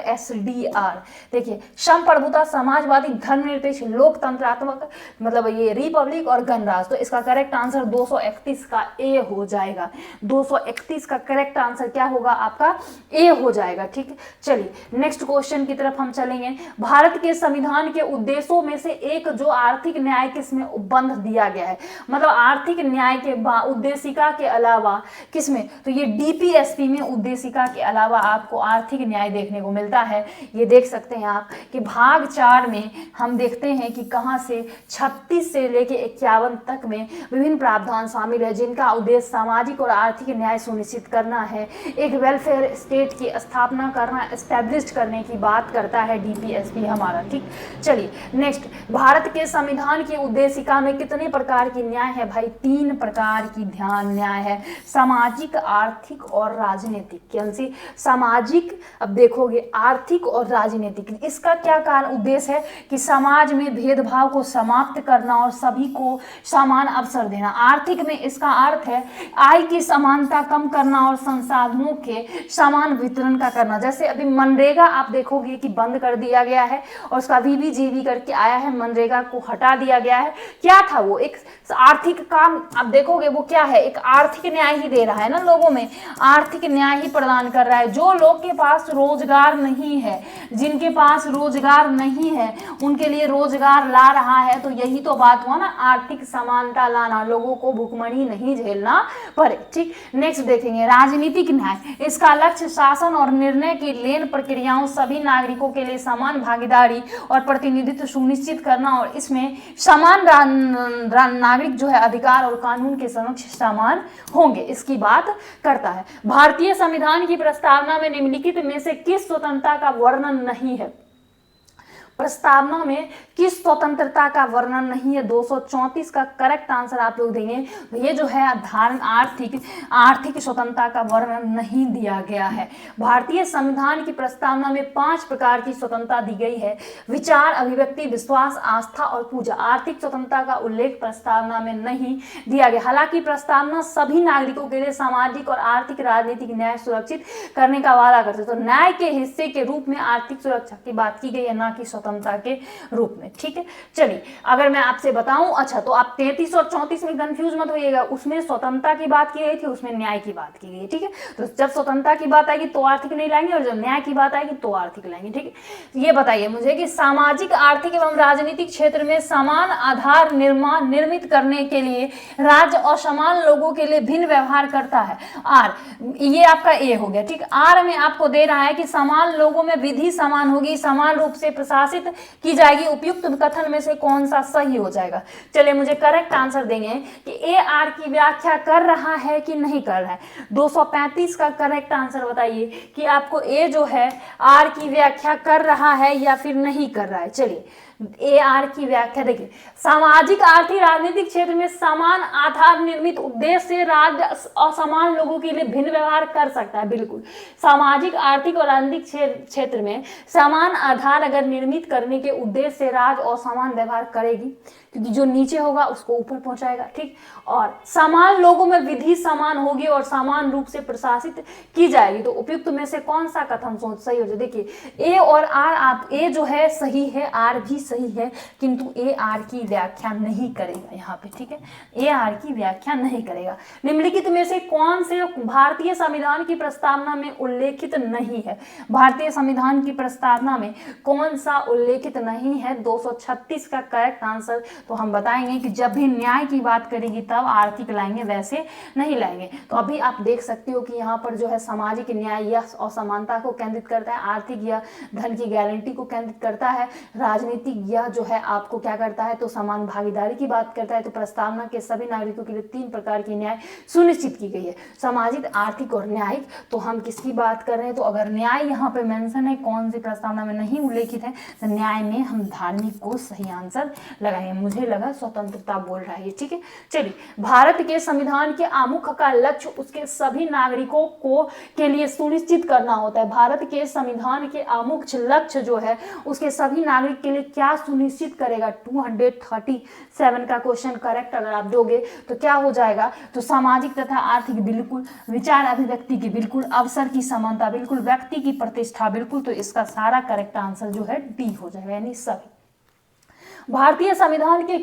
SSSR। देखिए संप्रभुता, समाजवादी, धर्मनिरपेक्ष, लोकतंत्रात्मक, मतलब ये रिपब्लिक और गणराज। तो इसका करेक्ट आंसर 231 का A हो जाएगा। 231 का करेक्ट आंसर क्या होगा आपका? A हो जाएगा। ठीक है, चलिए नेक्स्ट क्वेश्चन की तरफ हम चलेंगे। भारत के संविधान के उद्देश्यों में से एक जो आर्थिक न्याय किसमें उपबंध दिया गया है, मतलब आर्थिक न्याय के उद्देशिका के अलावा किसमें? तो ये DPSP में उद्देशिका के अलावा आपको आर्थिक न्याय देखने को मिलता है। ये देख सकते हैं आप कि भाग 4 में हम देखते हैं कि कहां से 36 से लेके 51 तक में विभिन्न प्रावधान शामिल है, जिनका उद्देश्य सामाजिक और आर्थिक न्याय सुनिश्चित करना है, एक वेलफेयर स्टेट की स्थापना करना, एस्टैब्लिश करने की बात करता है DPSP हमारा। ठीक, चलिए नेक्स्ट, भारत के संविधान की उद्देशिका में कितने प्रकार की न्याय है भाई? 3 प्रकार की न्याय है, सामाजिक, आर्थिक और राजनीतिक। कौन सी? सामाजिक, अब देखोगे आर्थिक और राजनीतिक। इसका क्या कारण उद्देश्य है कि समाज में भेदभाव को समाप्त करना और सभी को समान अवसर देना। आर्थिक में इसका अर्थ है आय की समानता कम करना और संसाधनों के समान वितरण का करना। जैसे अभी मनरेगा आप देखोगे कि बंद कर दिया गया है और उसका VBGB करके आया है, मनरेगा को हटा दिया गया है। क्या था वो? एक आर्थिक काम, आप देखोगे वो क्या है, एक आर्थिक न्याय ही दे रहा है ना, लोगों में आर्थिक न्याय ही प्रदान कर रहा है। जो लोग के पास रोजगार नहीं है, जिनके पास रोजगार नहीं है उनके लिए रोजगार ला रहा है। तो यही तो बात हुआ ना, आर्थिक समानता लाना, लोगों को भुखमरी नहीं झेलना झेलना पड़े। ठीक, नेक्स्ट देखेंगे राजनीतिक न्याय। इसका लक्ष्य शासन और निर्णय की लेन प्रक्रियाओं, सभी नागरिकों के लिए समान भागीदारी और प्रतिनिधित्व सुनिश्चित करना और इसमें समान नागरिक जो है अधिकार और कानून के समक्ष समान होंगे, इसकी बात करता है। भारतीय संविधान की प्रस्तावना में निम्नलिखित में से किस स्वतंत्रता का वर्णन नहीं है? प्रस्तावना में किस स्वतंत्रता का वर्णन नहीं है? 234 का करेक्ट आंसर आप लोग देंगे। ये जो है आर्थिक स्वतंत्रता का वर्णन नहीं दिया गया है। भारतीय संविधान की प्रस्तावना में 5 प्रकार की स्वतंत्रता दी गई है: विचार, अभिव्यक्ति, विश्वास, आस्था और पूजा। आर्थिक स्वतंत्रता का उल्लेख प्रस्तावना में नहीं दिया गया। हालांकि प्रस्तावना सभी नागरिकों के लिए सामाजिक और आर्थिक राजनीतिक न्याय सुरक्षित करने का वादा करते, तो न्याय के हिस्से के रूप में आर्थिक सुरक्षा की बात की गई है, ना कि स्वतंत्रता के रूप में। ठीक है, चलिए अगर मैं आपसे बताऊं, अच्छा तो आप 33 और 34 में कंफ्यूज मत होइएगा, उसमें स्वतंत्रता की बात की गई थी, उसमें न्याय की बात की गई है। ठीक है, तो जब स्वतंत्रता की बात आएगी तो आर्थिक नहीं लाएंगे और जब न्याय की बात आएगी तो आर्थिक लाएंगे। ठीक है, ये बताइए मुझे कि सामाजिक, आर्थिक एवं राजनीतिक क्षेत्र में समान आधार निर्मित करने के लिए राज्य असमान लोगों के लिए भिन्न व्यवहार करता है। आर, ये आपका ए हो गया। ठीक, आर में आपको दे रहा है कि समान लोगों में विधि समान होगी, समान रूप से प्रशासित की जाएगी। उपयुक्त कथन में से कौन सा सही हो जाएगा? चलिए मुझे करेक्ट आंसर देंगे कि ए आर की व्याख्या कर रहा है कि नहीं कर रहा है। 235 का करेक्ट आंसर बताइए कि आपको ए जो है आर की व्याख्या कर रहा है या फिर नहीं कर रहा है। चलिए ए आर की व्याख्या देखिए, सामाजिक, आर्थिक, राजनीतिक क्षेत्र में समान आधार निर्मित उद्देश्य से राज्य असमान लोगों के लिए भिन्न व्यवहार कर सकता है। बिल्कुल, सामाजिक, आर्थिक और राजनीतिक क्षेत्र में समान आधार अगर निर्मित करने के उद्देश्य से राज्य असमान व्यवहार करेगी, क्योंकि जो नीचे होगा उसको ऊपर पहुंचाएगा। ठीक, और समान लोगों में विधि समान होगी और समान रूप से प्रशासित की जाएगी, तो उपयुक्त में से कौन सा कथन सही हो जाए? देखिए ए और आर, आप ए जो है सही है, आर भी सही है, किंतु ए आर की व्याख्या नहीं करेगा यहाँ पे। ठीक है, ए आर की व्याख्या नहीं करेगा। निम्नलिखित में से कौन से भारतीय संविधान की प्रस्तावना में उल्लेखित नहीं है? भारतीय संविधान की प्रस्तावना में कौन सा उल्लेखित नहीं है? 236 का करेक्ट आंसर तो हम बताएंगे कि जब भी न्याय की बात करेगी तब आर्थिक लाएंगे, वैसे नहीं लाएंगे। तो अभी आप देख सकते हो कि यहाँ पर जो है सामाजिक न्याय या असमानता को केंद्रित करता है, आर्थिक या धन की गारंटी को केंद्रित करता है, राजनीतिक या जो है आपको क्या करता है तो समान भागीदारी की बात करता है। तो प्रस्तावना के सभी नागरिकों के लिए 3 प्रकार की न्याय सुनिश्चित की गई है, सामाजिक, आर्थिक और न्यायिक। तो हम किसकी बात कर रहे हैं? तो अगर न्याय यहाँ पे मेंशन है, कौन सी प्रस्तावना में नहीं उल्लेखित है, तो न्याय में हम धार्मिक को सही आंसर लगाएंगे। मुझे लगा स्वतंत्रता बोल रहा है। ठीक है, चलिए भारत के संविधान के आमुख का लक्ष्य उसके सभी नागरिकों को के लिए सुनिश्चित करना होता है। भारत के संविधान के आमुख लक्ष्य जो है उसके सभी नागरिक के लिए क्या सुनिश्चित करेगा? 237 का क्वेश्चन करेक्ट अगर आप दोगे तो क्या हो जाएगा? तो सामाजिक तथा आर्थिक बिल्कुल, विचार अभिव्यक्ति की बिल्कुल, अवसर की समानता बिल्कुल, व्यक्ति की प्रतिष्ठा बिल्कुल। तो इसका सारा करेक्ट आंसर जो है डी हो जाएगा, यानी सभी। भारतीय संविधान के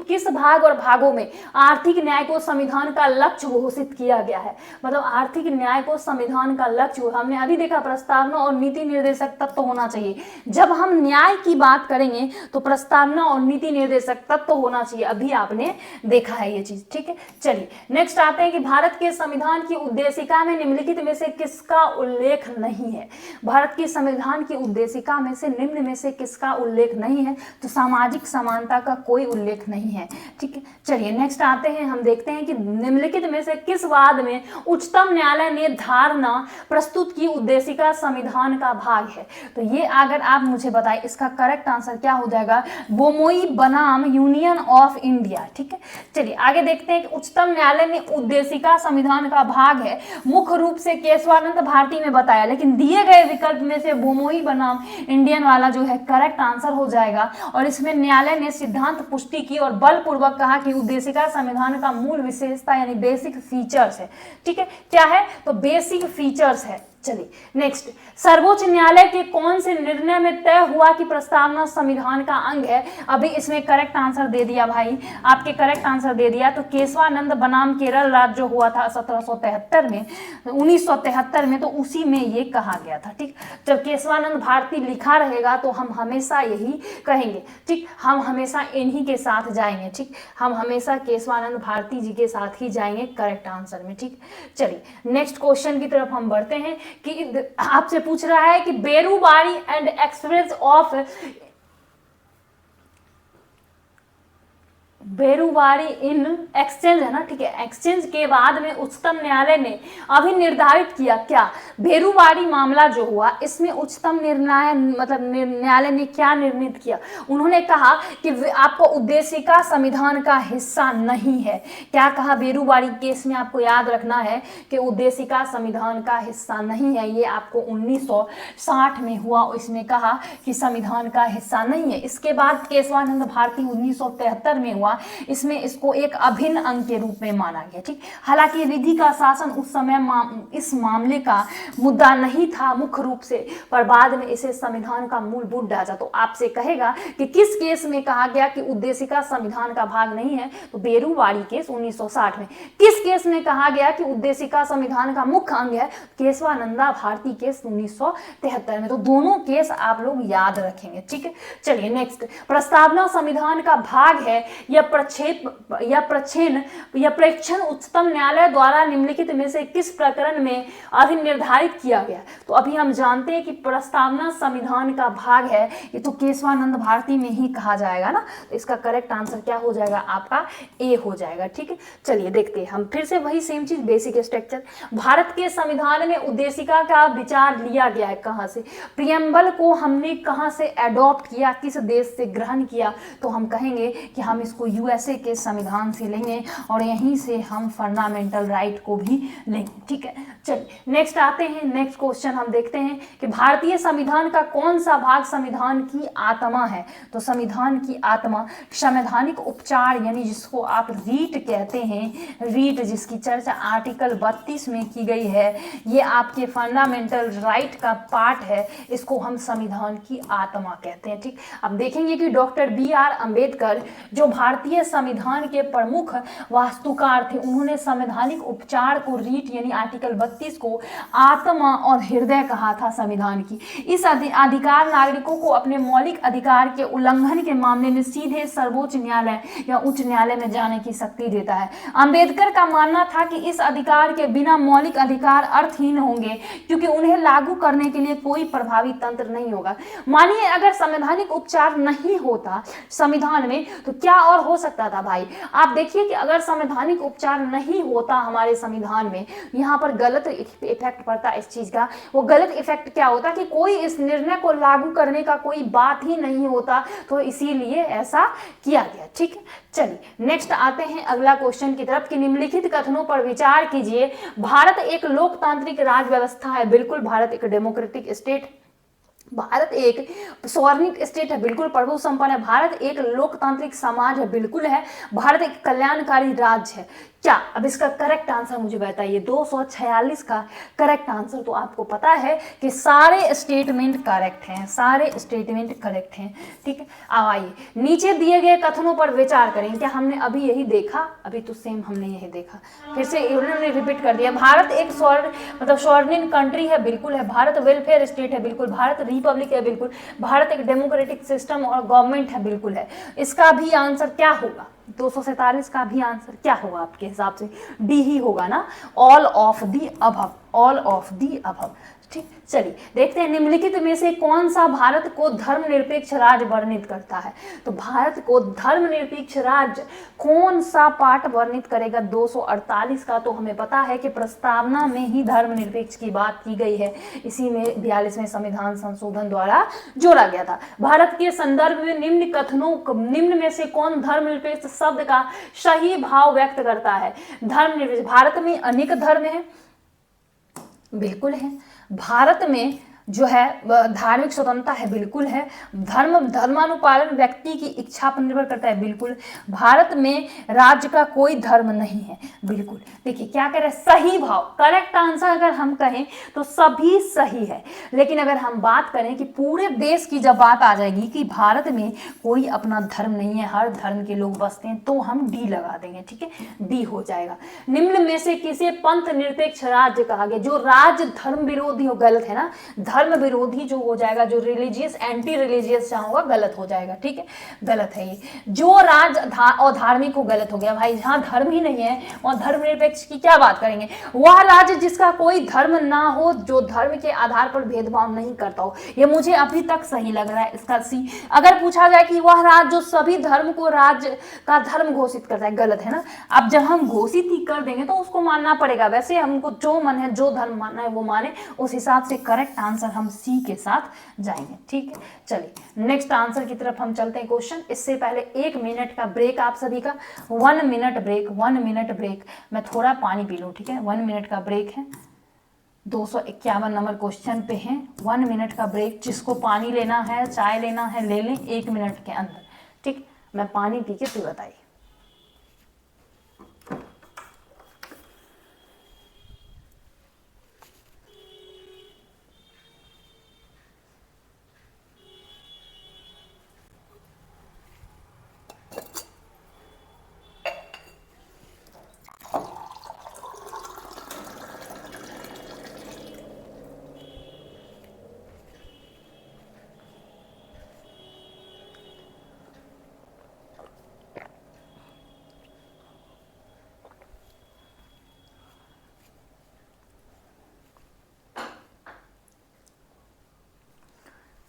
किस भाग और भागों में आर्थिक न्याय को संविधान का लक्ष्य घोषित किया गया है? मतलब आर्थिक न्याय को संविधान का लक्ष्य, हमने अभी देखा प्रस्तावना और नीति निर्देशक तत्व तो होना चाहिए। जब हम न्याय की बात करेंगे तो प्रस्तावना और नीति निर्देशक तत्व तो होना चाहिए, अभी आपने देखा है ये चीज। ठीक है, चलिए नेक्स्ट आते हैं कि भारत के संविधान की उद्देशिका में निम्नलिखित में से किसका उल्लेख नहीं है? भारत की संविधान की उद्देशिका में से निम्न में से किसका उल्लेख नहीं है? तो सामाजिक समानता का कोई उल्लेख नहीं है। ठीक है, चलिए नेक्स्ट आते हैं, हम देखते हैं कि निम्नलिखित में से किस वाद में उच्चतम न्यायालय ने धारणा प्रस्तुत की उद्देशिका संविधान का भाग है? तो ये अगर आप मुझे बताएं इसका करेक्ट आंसर क्या हो जाएगा? बोमोई बनाम यूनियन ऑफ इंडिया। ठीक है, चलिए आगे देखते हैं कि उच्चतम न्यायालय ने उद्देशिका संविधान का भाग है, मुख्य रूप से केशवानंद भारती में बताया, लेकिन दिए गए विकल्प में से बोमोई बनाम इंडियन वाला जो है करेक्ट आंसर हो जाएगा। और इसमें न्यायालय ने सिद्धांत पुष्टि की और बलपूर्वक कहा कि उद्देशिका संविधान का मूल विशेषता यानी बेसिक फीचर्स है। ठीक है, क्या है? तो बेसिक फीचर्स है। चलिए नेक्स्ट, सर्वोच्च न्यायालय के कौन से निर्णय में तय हुआ कि प्रस्तावना संविधान का अंग है? अभी इसमें करेक्ट आंसर दे दिया भाई, आपके करेक्ट आंसर दे दिया। तो केशवानंद बनाम केरल राज्य जो हुआ था 1773 में, 1973 में, तो उसी में ये कहा गया था। ठीक, जब केशवानंद भारती लिखा रहेगा तो हम हमेशा यही कहेंगे। ठीक, हम हमेशा इन्हीं के साथ जाएंगे। ठीक, हम हमेशा केशवानंद भारती जी के साथ ही जाएंगे करेक्ट आंसर में। ठीक, चलिए नेक्स्ट क्वेश्चन की तरफ हम बढ़ते हैं कि आपसे पूछ रहा है कि Berubari and express of Berubari in exchange है ना, ठीक है, एक्सचेंज के बाद में उच्चतम न्यायालय ने अभी निर्धारित किया क्या? बेरुबारी मामला जो हुआ इसमें उच्चतम न्यायालय ने क्या निर्णित किया? उन्होंने कहा कि आपको उद्देशिका संविधान का हिस्सा नहीं है। क्या कहा? बेरुबारी केस में आपको याद रखना है कि उद्देशिका संविधान का हिस्सा नहीं है। ये आपको 1960 में हुआ, इसमें कहा कि संविधान का हिस्सा नहीं है। इसके बाद केशवानंद भारती 1973 में हुआ, इसमें इसको एक अभिन्न अंग के रूप में माना गया। ठीक, हालांकि विधि का शासन उस समय इस मामले का मुद्दा नहीं था मुख्य रूप से, पर बाद में इसे संविधान का मूलभूत ढांचा। तो आपसे कहेगा कि किस केस में कहा गया कि उद्देशिका संविधान का भाग नहीं है? तो बेरुबारी केस 1960 में। किस केस में कहा गया कि उद्देशिका संविधान का मुख्य अंग है? केशवानंदा भारती केस 1973 में। तो दोनों केस आप लोग याद रखेंगे। ठीक है, चलिए नेक्स्ट, प्रस्तावना संविधान का भाग है प्रेक्षण उच्चतम न्यायालय द्वारा निम्नलिखित में से किस प्रकरण में अभी निर्धारित किया गया? तो अभी हम जानते हैं कि प्रस्तावना संविधान का भाग है, ये तो केशवानंद भारती में ही कहा जाएगा ना। तो इसका करेक्ट आंसर क्या हो जाएगा? आपका ए हो जाएगा। ठीक है, चलिए देखते हैं हम फिर से वही सेम चीज, बेसिक स्ट्रक्चर। भारत के संविधान में उद्देशिका का विचार लिया गया है कहां से? प्रियम्बल को हमने कहां से एडॉप्ट किया, किस देश से ग्रहण किया? तो हम कहेंगे कि हम इसको यूएसए के संविधान से लेंगे और यहीं से हम फंडामेंटल राइट को भी लेंगे। ठीक है, चलिए नेक्स्ट आते हैं। नेक्स्ट क्वेश्चन हम देखते हैं कि भारतीय संविधान का कौन सा भाग संविधान की आत्मा है? तो संविधान की आत्मा संवैधानिक उपचार, यानी जिसको आप रीट कहते हैं, रीट जिसकी चर्चा आर्टिकल 32 में की गई है, ये आपके फंडामेंटल राइट का पार्ट है, इसको हम संविधान की आत्मा कहते हैं। ठीक, अब देखेंगे कि डॉक्टर BR अम्बेडकर जो भारतीय संविधान के प्रमुख वास्तुकार थे, उन्होंने संवैधानिक उपचार को रीट यानी आर्टिकल 32 को आत्मा और हृदय कहा था संविधान की। इस अधिकार नागरिकों को अपने मौलिक अधिकार के उल्लंघन के मामले में सीधे सर्वोच्च न्यायालय या उच्च न्यायालय में जाने की शक्ति देता है। अंबेडकर का मानना था कि इस अधिकार के बिना मौलिक अधिकार अर्थहीन होंगे, क्योंकि उन्हें लागू करने के लिए कोई प्रभावी तंत्र नहीं होगा। मानिए अगर संवैधानिक उपचार नहीं होता संविधान में तो क्या और हो सकता था भाई? आप देखिए कि अगर संवैधानिक उपचार नहीं होता हमारे संविधान में, यहाँ पर गलत इफेक्ट पड़ता है इस चीज का। वो गलत इफेक्ट क्या होता कि कोई इस निर्णय को लागू करने का कोई बात ही नहीं होता, तो इसीलिए ऐसा किया गया। ठीक है, चलिए नेक्स्ट आते हैं अगला क्वेश्चन की तरफ कि निम्नलिखित कथनों पर विचार कीजिए। भारत एक लोकतांत्रिक राज्य व्यवस्था है, बिल्कुल। भारत एक डेमोक्रेटिक स्टेट, भारत एक सॉवरेन स्टेट है, बिल्कुल। प्रभु संपन्न है। भारत एक लोकतांत्रिक समाज है, बिल्कुल है। भारत एक कल्याणकारी राज्य है, क्या? अब इसका करेक्ट आंसर मुझे बताइए। 246 का करेक्ट आंसर। तो आपको पता है कि सारे स्टेटमेंट करेक्ट हैं, सारे स्टेटमेंट करेक्ट हैं। ठीक है, अब आइए नीचे दिए गए कथनों पर विचार करें। क्या हमने अभी यही देखा? अभी तो सेम हमने यही देखा, फिर से इन्होंने रिपीट कर दिया। भारत एक सॉवरेन कंट्री है, बिल्कुल है। भारत वेलफेयर स्टेट है, बिल्कुल। भारत रिपब्लिक है, बिल्कुल। भारत एक डेमोक्रेटिक सिस्टम और गवर्नमेंट है, बिल्कुल है। इसका भी आंसर क्या होगा? 247 का भी आंसर क्या होगा आपके हिसाब से? डी ही होगा ना, all of the above, all of the above. ठीक, चलिए देखते हैं निम्नलिखित में से कौन सा भारत को धर्मनिरपेक्ष राज्य वर्णित करता है? तो भारत को धर्मनिरपेक्ष राज्य कौन सा पार्ट वर्णित करेगा? 248 का। तो हमें पता है कि प्रस्तावना में ही धर्मनिरपेक्ष की बात की गई है, इसी में 42वें संविधान संशोधन द्वारा जोड़ा गया था। भारत के संदर्भ में निम्न में से कौन धर्मनिरपेक्ष शब्द का सही भाव व्यक्त करता है? धर्मनिरपेक्ष, भारत में अनेक धर्म है, बिल्कुल है। भारत में जो है धार्मिक स्वतंत्रता है, बिल्कुल है। धर्मानुपालन व्यक्ति की इच्छा पर निर्भर करता है, बिल्कुल। भारत में राज्य का कोई धर्म नहीं है, बिल्कुल। देखिए क्या कह रहे हैं, सही भाव, करेक्ट आंसर अगर हम कहें तो सभी सही है। लेकिन अगर हम बात करें कि पूरे देश की जब बात आ जाएगी कि भारत में कोई अपना धर्म नहीं है, हर धर्म के लोग बसते हैं, तो हम डी लगा देंगे, ठीक है, डी हो जाएगा। निम्न में से किसे पंथ निरपेक्ष राज्य कहा गया? जो राज्य धर्म विरोधी हो, गलत है ना, धर्म विरोधी जो हो जाएगा, जो रिलीजियस एंटी रिलीजियस जहां होगा गलत हो जाएगा, ठीक है, गलत है ये। जो राज्य अधार्मिक हो, गलत हो गया भाई, जहां धर्म ही नहीं है और धर्मनिरपेक्ष की क्या बात करेंगे? वह राज्य जिसका कोई धर्म ना हो, जो धर्म के आधार पर भेदभाव नहीं करता हो, ये मुझे अभी तक सही लग रहा है, इसका सी। अगर पूछा जाए कि वह राज्य जो सभी धर्म को राज्य का धर्म घोषित करता है, गलत है ना। अब जब हम घोषित ही कर देंगे तो उसको मानना पड़ेगा, वैसे हमको जो मन है, जो धर्म मानना है वो माने, उस हिसाब से करेक्ट आंसर हम सी के साथ जाएंगे, ठीक है। चलिए नेक्स्ट आंसर की तरफ हम चलते हैं क्वेश्चन। इससे पहले 1 मिनट का ब्रेक आप सभी का, 1 मिनट ब्रेक, 1 मिनट ब्रेक। मैं थोड़ा पानी पी लूं, ठीक है, 1 मिनट का ब्रेक है। 251 नंबर क्वेश्चन पे हैं, 1 मिनट का ब्रेक। जिसको पानी लेना है, चाय लेना है, ले लें 1 मिनट के अंदर, ठीक। मैं पानी पी के फिर बताइए।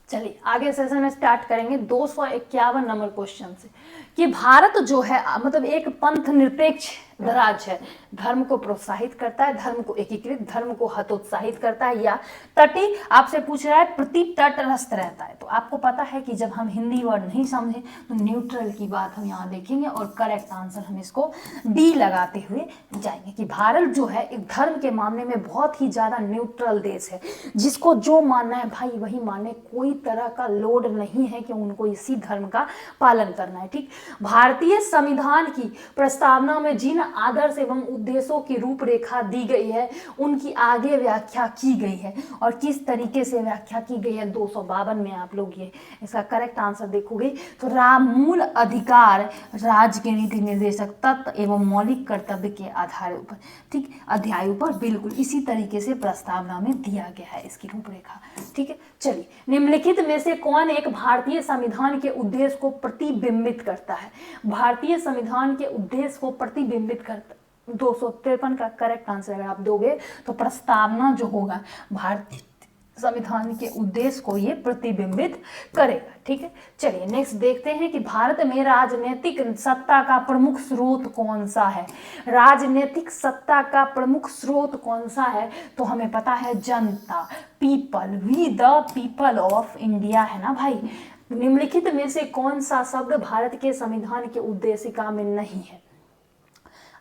चलिए आगे सेशन स्टार्ट करेंगे 251 नंबर क्वेश्चन से, कि भारत जो है मतलब एक पंथ निरपेक्ष राज्य है, धर्म को प्रोत्साहित करता है, धर्म को एकीकृत, धर्म को हतोत्साहित करता है, या तटी, आपसे पूछ रहा है प्रति तटस्थ रहता है। तो आपको पता है कि जब हम हिंदी वर्ड नहीं समझे तो न्यूट्रल की बात हम यहाँ देखेंगे और करेक्ट आंसर हम इसको डी लगाते हुए जाएंगे, कि भारत जो है एक धर्म के मामले में बहुत ही ज्यादा न्यूट्रल देश है, जिसको जो मानना है भाई वही माने, कोई तरह का लोड नहीं है कि उनको इसी धर्म का पालन करना है, ठीक। भारतीय संविधान की प्रस्तावना में जिन आदर्श एवं उद्देश्यों की रूपरेखा दी गई है उनकी आगे व्याख्या की गई है, और किस तरीके से व्याख्या की गई है 252 में आप लोग ये इसका करेक्ट आंसर देखोगे तो मूल अधिकार, राज्य के नीति निर्देशक तत्व एवं मौलिक कर्तव्य के आधार पर, ठीक, अध्यायों पर बिल्कुल इसी तरीके से प्रस्तावना में दिया गया है इसकी रूपरेखा, ठीक है। चलिए निम्नलिखित में से कौन एक भारतीय संविधान के उद्देश्य को प्रतिबिंबित करता है? भारतीय संविधान के उद्देश्य को प्रतिबिंबित करता, 253 का करेक्ट आंसर अगर आप दोगे तो प्रस्तावना जो होगा भारतीय संविधान के उद्देश्य को ये प्रतिबिंबित करेगा, ठीक है। चलिए नेक्स्ट देखते हैं कि भारत में राजनीतिक सत्ता का प्रमुख स्रोत कौन सा है? राजनीतिक सत्ता का प्रमुख स्रोत कौन सा है? तो हमें पता है जनता, people, we the people of India है ना भाई। निम्नलिखित में से कौन सा शब्द भारत के संविधान के उद्देशिका में नहीं है?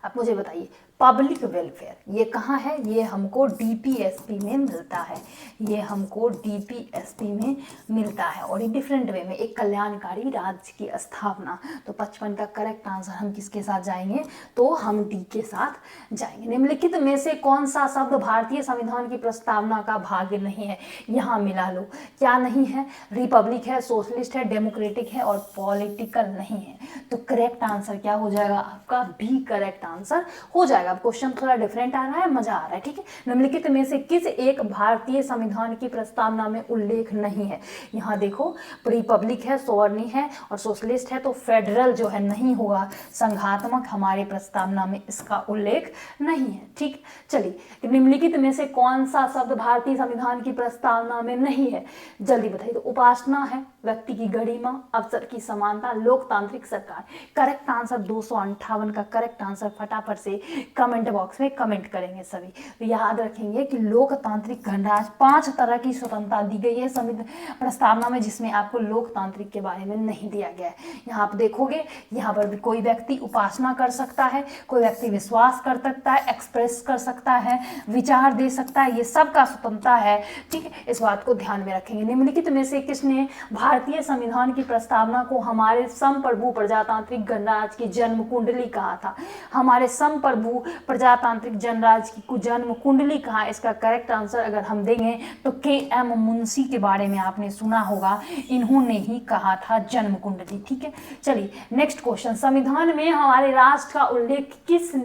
आप मुझे बताइए। पब्लिक वेलफेयर, ये कहाँ है? ये हमको डीपीएसपी में मिलता है, ये हमको डीपीएसपी में मिलता है, और ये डिफरेंट वे में, एक कल्याणकारी राज्य की स्थापना। तो 55 का करेक्ट आंसर हम किसके साथ जाएंगे? तो हम डी के साथ जाएंगे। निम्नलिखित में से कौन सा शब्द भारतीय संविधान की प्रस्तावना का भाग नहीं है? यहाँ मिला लो, क्या नहीं है? रिपब्लिक है, सोशलिस्ट है, डेमोक्रेटिक है और पॉलिटिकल नहीं है। तो करेक्ट आंसर क्या हो जाएगा आपका? बी करेक्ट आंसर हो जाएगा। क्वेश्चन थोड़ा डिफरेंट आ रहा है, मजा आ रहा है, ठीक है। निम्नलिखित में से किस एक भारतीय संविधान की प्रस्तावना में उल्लेख नहीं है? यहाँ देखो, रिपब्लिक है, सोवर्णी है और सोशलिस्ट है, तो फेडरल जो है नहीं होगा, संघात्मक हमारे प्रस्तावना में इसका उल्लेख नहीं है, ठीक। चलिए निम्नलिखित में से कौन सा शब्द भारतीय संविधान की प्रस्तावना में नहीं है? जल्दी बताइए। तो उपासना है, व्यक्ति की गरिमा, अवसर की समानता, लोकतांत्रिक सरकार। करेक्ट आंसर 258 का करेक्ट आंसर फटाफट से कमेंट बॉक्स में कमेंट करेंगे सभी। तो याद रखेंगे कि लोकतांत्रिक गणराज्य 5 तरह की स्वतंत्रता दी गई है संविधान प्रस्तावना में, जिसमें आपको लोकतांत्रिक के बारे में नहीं दिया गया है। यहाँ आप देखोगे, यहाँ पर भी कोई व्यक्ति उपासना कर सकता है, कोई व्यक्ति विश्वास कर सकता है, एक्सप्रेस कर सकता है, विचार दे सकता है, ये सब का स्वतंत्रता है। ठीक है, इस बात को ध्यान में रखेंगे। निम्नलिखित में से किसने भारतीय संविधान की प्रस्तावना को हमारे संप्रभु प्रजातांत्रिक गणराज्य की जन्म कुंडली कहा था? हमारे संप्रभु प्रजातांत्रिक गणराज्य की जन्म कुंडली कहा? इसका करेक्ट आंसर अगर हम देंगे तो के.एम. मुंशी के बारे में आपने सुना होगा, इन्होंने ही कहा था जन्म कुंडली। ठीक है, चलिए नेक्स्ट क्वेश्चन, संविधान में हमारे राष्ट्र का उल्लेख किस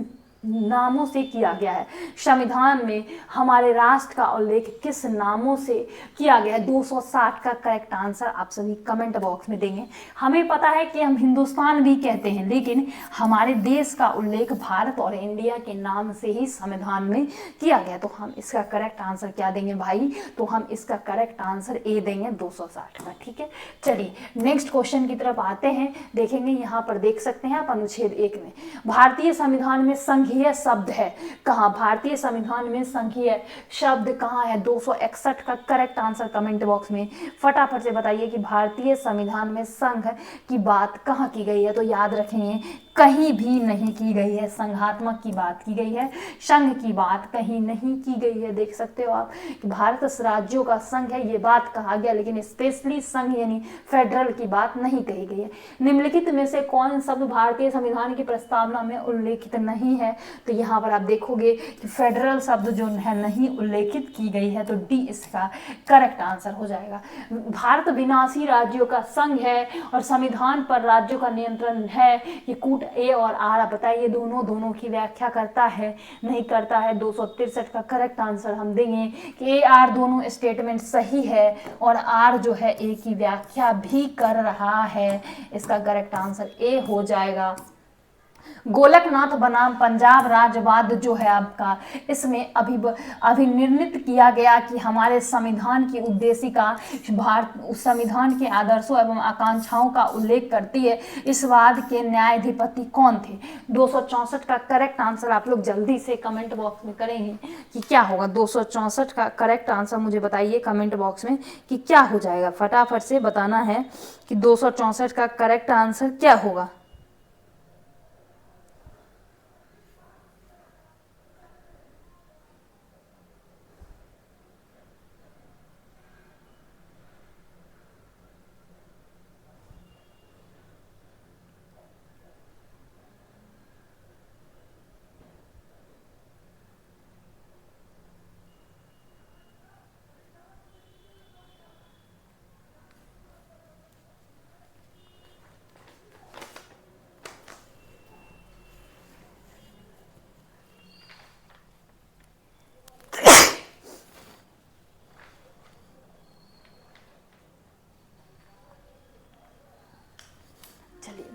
नामों से किया गया है? संविधान में हमारे राष्ट्र का उल्लेख किस नामों से किया गया है? 260 का करेक्ट आंसर आप सभी कमेंट बॉक्स में देंगे। हमें पता है कि हम हिंदुस्तान भी कहते हैं, लेकिन हमारे देश का उल्लेख भारत और इंडिया के नाम से ही संविधान में किया गया। तो हम इसका करेक्ट आंसर क्या देंगे भाई? तो हम इसका करेक्ट आंसर ए देंगे 260 का। ठीक है, चलिए नेक्स्ट क्वेश्चन की तरफ आते हैं। देखेंगे यहाँ पर देख सकते हैं आप अनुच्छेद 1 में भारतीय संविधान में संघीय शब्द है कहाँ? भारतीय संविधान में संघीय शब्द कहाँ है? 261 का करेक्ट आंसर कमेंट बॉक्स में फटाफट से बताइए कि भारतीय संविधान में संघ की बात कहाँ की गई है। तो याद रखेंगे कहीं भी नहीं की गई है, संघात्मक की बात की गई है, संघ की बात कहीं नहीं की गई है। देख सकते हो आप कि भारत राज्यों का संघ है ये बात कहा गया, लेकिन स्पेशली संघ यानी फेडरल की बात नहीं कही गई है। निम्नलिखित में से कौन शब्द भारतीय संविधान की प्रस्तावना में उल्लेखित नहीं है? तो यहाँ पर आप देखोगे कि फेडरल शब्द जो है नहीं उल्लेखित की गई है, तो डी इसका करेक्ट आंसर हो जाएगा। भारत विनाशी राज्यों का संघ है और संविधान पर राज्यों का नियंत्रण है। ये कूट ए और आर, आप बताइए दोनों की व्याख्या करता है नहीं करता है? 263 का करेक्ट आंसर हम देंगे कि ए आर दोनों स्टेटमेंट सही है और आर जो है ए की व्याख्या भी कर रहा है। इसका करेक्ट आंसर ए हो जाएगा। गोलकनाथ बनाम पंजाब राज्यवाद जो है आपका, इसमें अभिनिर्णित किया गया कि हमारे संविधान की उद्देशिका संविधान के आदर्शों एवं आकांक्षाओं का उल्लेख करती है। इस वाद के न्यायाधिपति कौन थे? 264 का करेक्ट आंसर आप लोग जल्दी से कमेंट बॉक्स में करेंगे कि क्या होगा। 264 का करेक्ट आंसर मुझे बताइए कमेंट बॉक्स में कि क्या हो जाएगा। फटाफट से बताना है कि 264 का करेक्ट आंसर क्या होगा।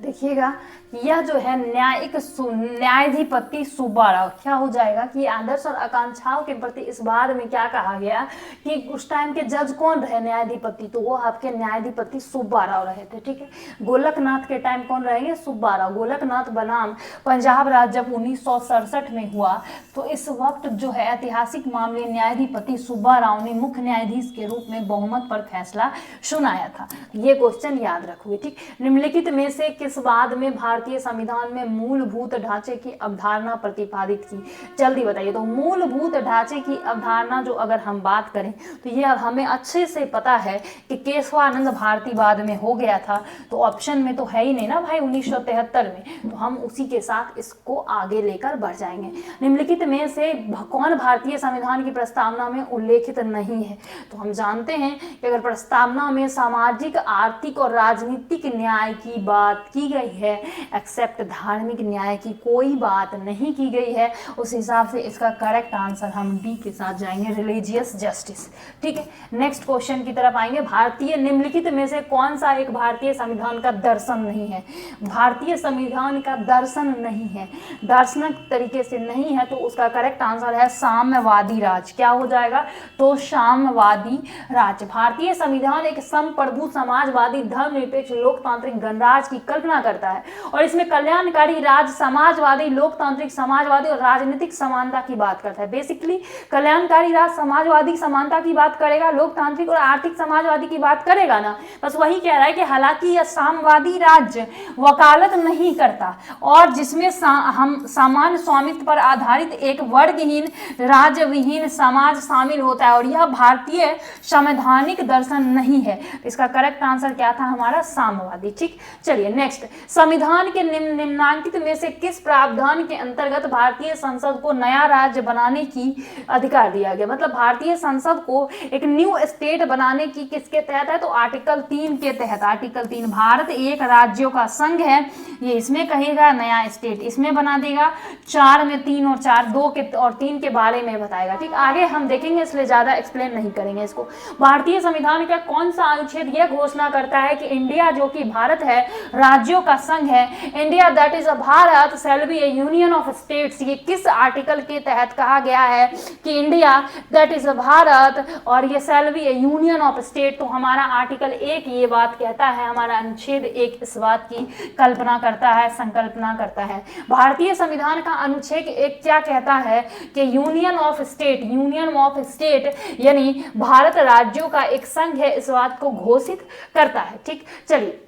देखिएगा यह जो है न्यायाधिपति सुब्बा राव क्या हो जाएगा कि आदर्श और आकांक्षाओं के प्रति इस बार में क्या कहा गया कि उस टाइम के जज कौन रहे न्यायाधिपति? तो वो आपके न्यायाधिपति सुब्बा राव रहे थे। ठीक है, गोलकनाथ के टाइम कौन रहेंगे? सुब्बा राव। गोलकनाथ बनाम पंजाब राज्य जब 1967 में हुआ तो इस वक्त जो है ऐतिहासिक मामले न्यायाधिपति सुब्बा राव ने मुख्य न्यायाधीश के रूप में बहुमत पर फैसला सुनाया था। ये क्वेश्चन याद रखोगे। ठीक, निम्नलिखित में से किस वाद में भारतीय संविधान में मूलभूत ढांचे की अवधारणा प्रतिपादित की? जल्दी बताइए। तो मूलभूत ढांचे की अवधारणा जो अगर हम बात करें तो ये हमें अच्छे से पता है कि केशवानंद भारतीवाद में हो गया था। तो ऑप्शन में तो है ही नहीं ना भाई 1973 में, तो हम उसी के साथ इसको आगे लेकर बढ़ जाएंगे। निम्नलिखित में से कौन भारतीय संविधान की प्रस्तावना में उल्लेखित नहीं है? तो हम जानते हैं कि अगर प्रस्तावना में सामाजिक, आर्थिक और राजनीतिक न्याय की बात की गई है, एक्सेप्ट धार्मिक न्याय की कोई बात नहीं की गई है, उस हिसाब से इसका करेक्ट आंसर हम डी के साथ जाएंगे, रिलीजियस जस्टिस। ठीक है, नेक्स्ट क्वेश्चन की तरफ आएंगे। भारतीय निम्नलिखित में से कौन सा एक भारतीय संविधान का दर्शन नहीं है? भारतीय संविधान का दर्शन नहीं है, दार्शनिक तरीके से नहीं है, तो उसका करेक्ट आंसर है साम्यवादी राज। क्या हो जाएगा? तो साम्यवादी राज। भारतीय संविधान एक संप्रभु समाजवादी धर्मनिरपेक्ष लोकतांत्रिक गणराज्य की कल्पना करता है और और इसमें कल्याणकारी राज्य, समाजवादी, लोकतांत्रिक, समाजवादी और राजनीतिक समानता की बात करता है। बेसिकली कल्याणकारी राज्य समाजवादी समानता की बात करेगा, लोकतांत्रिक और आर्थिक समाजवादी की बात करेगा ना, बस वही कह रहा है कि हालांकि यह साम्यवादी राज्य वकालत नहीं करता और जिसमें हम सामान्य स्वामित्व पर आधारित एक वर्गहीन राज्य विहीन समाज शामिल होता है और यह भारतीय संवैधानिक दर्शन नहीं है। इसका करेक्ट आंसर क्या था हमारा? साम्यवादी। ठीक, चलिए नेक्स्ट, संविधान के निम्नांकित में से किस प्रावधान के अंतर्गत भारतीय संसद को नया राज्य बनाने की अधिकार दिया गया? मतलब भारतीय संसद को एक न्यू स्टेट बनाने की किसके तहत है? तो आर्टिकल 3 के तहत। आर्टिकल 3, भारत एक राज्यों का संघ है, ये इसमें कहेगा नया स्टेट इसमें बना देगा। 4 में 3 और 4, 2 के और 3 के बारे में बताएगा। ठीक, आगे हम देखेंगे इसलिए ज्यादा एक्सप्लेन नहीं करेंगे इसको। भारतीय संविधान का कौन सा अनुच्छेद यह घोषणा करता है कि इंडिया जो कि भारत है राज्यों का संघ है, India that is a Bharat shall be A union of states. ये किस आर्टिकल के तहत कहा गया है कि India that is a Bharat और ये shall be A union of state? तो हमारा आर्टिकल 1 ये बात कहता है, हमारा अनुच्छेद 1 इस बात की कल्पना करता है, संकल्पना करता है। भारतीय संविधान का अनुच्छेद 1 क्या कहता है कि union of state, union of state यानी भारत राज्यों का एक संघ है, इस बात को घोषित करता है। ठीक, चलिए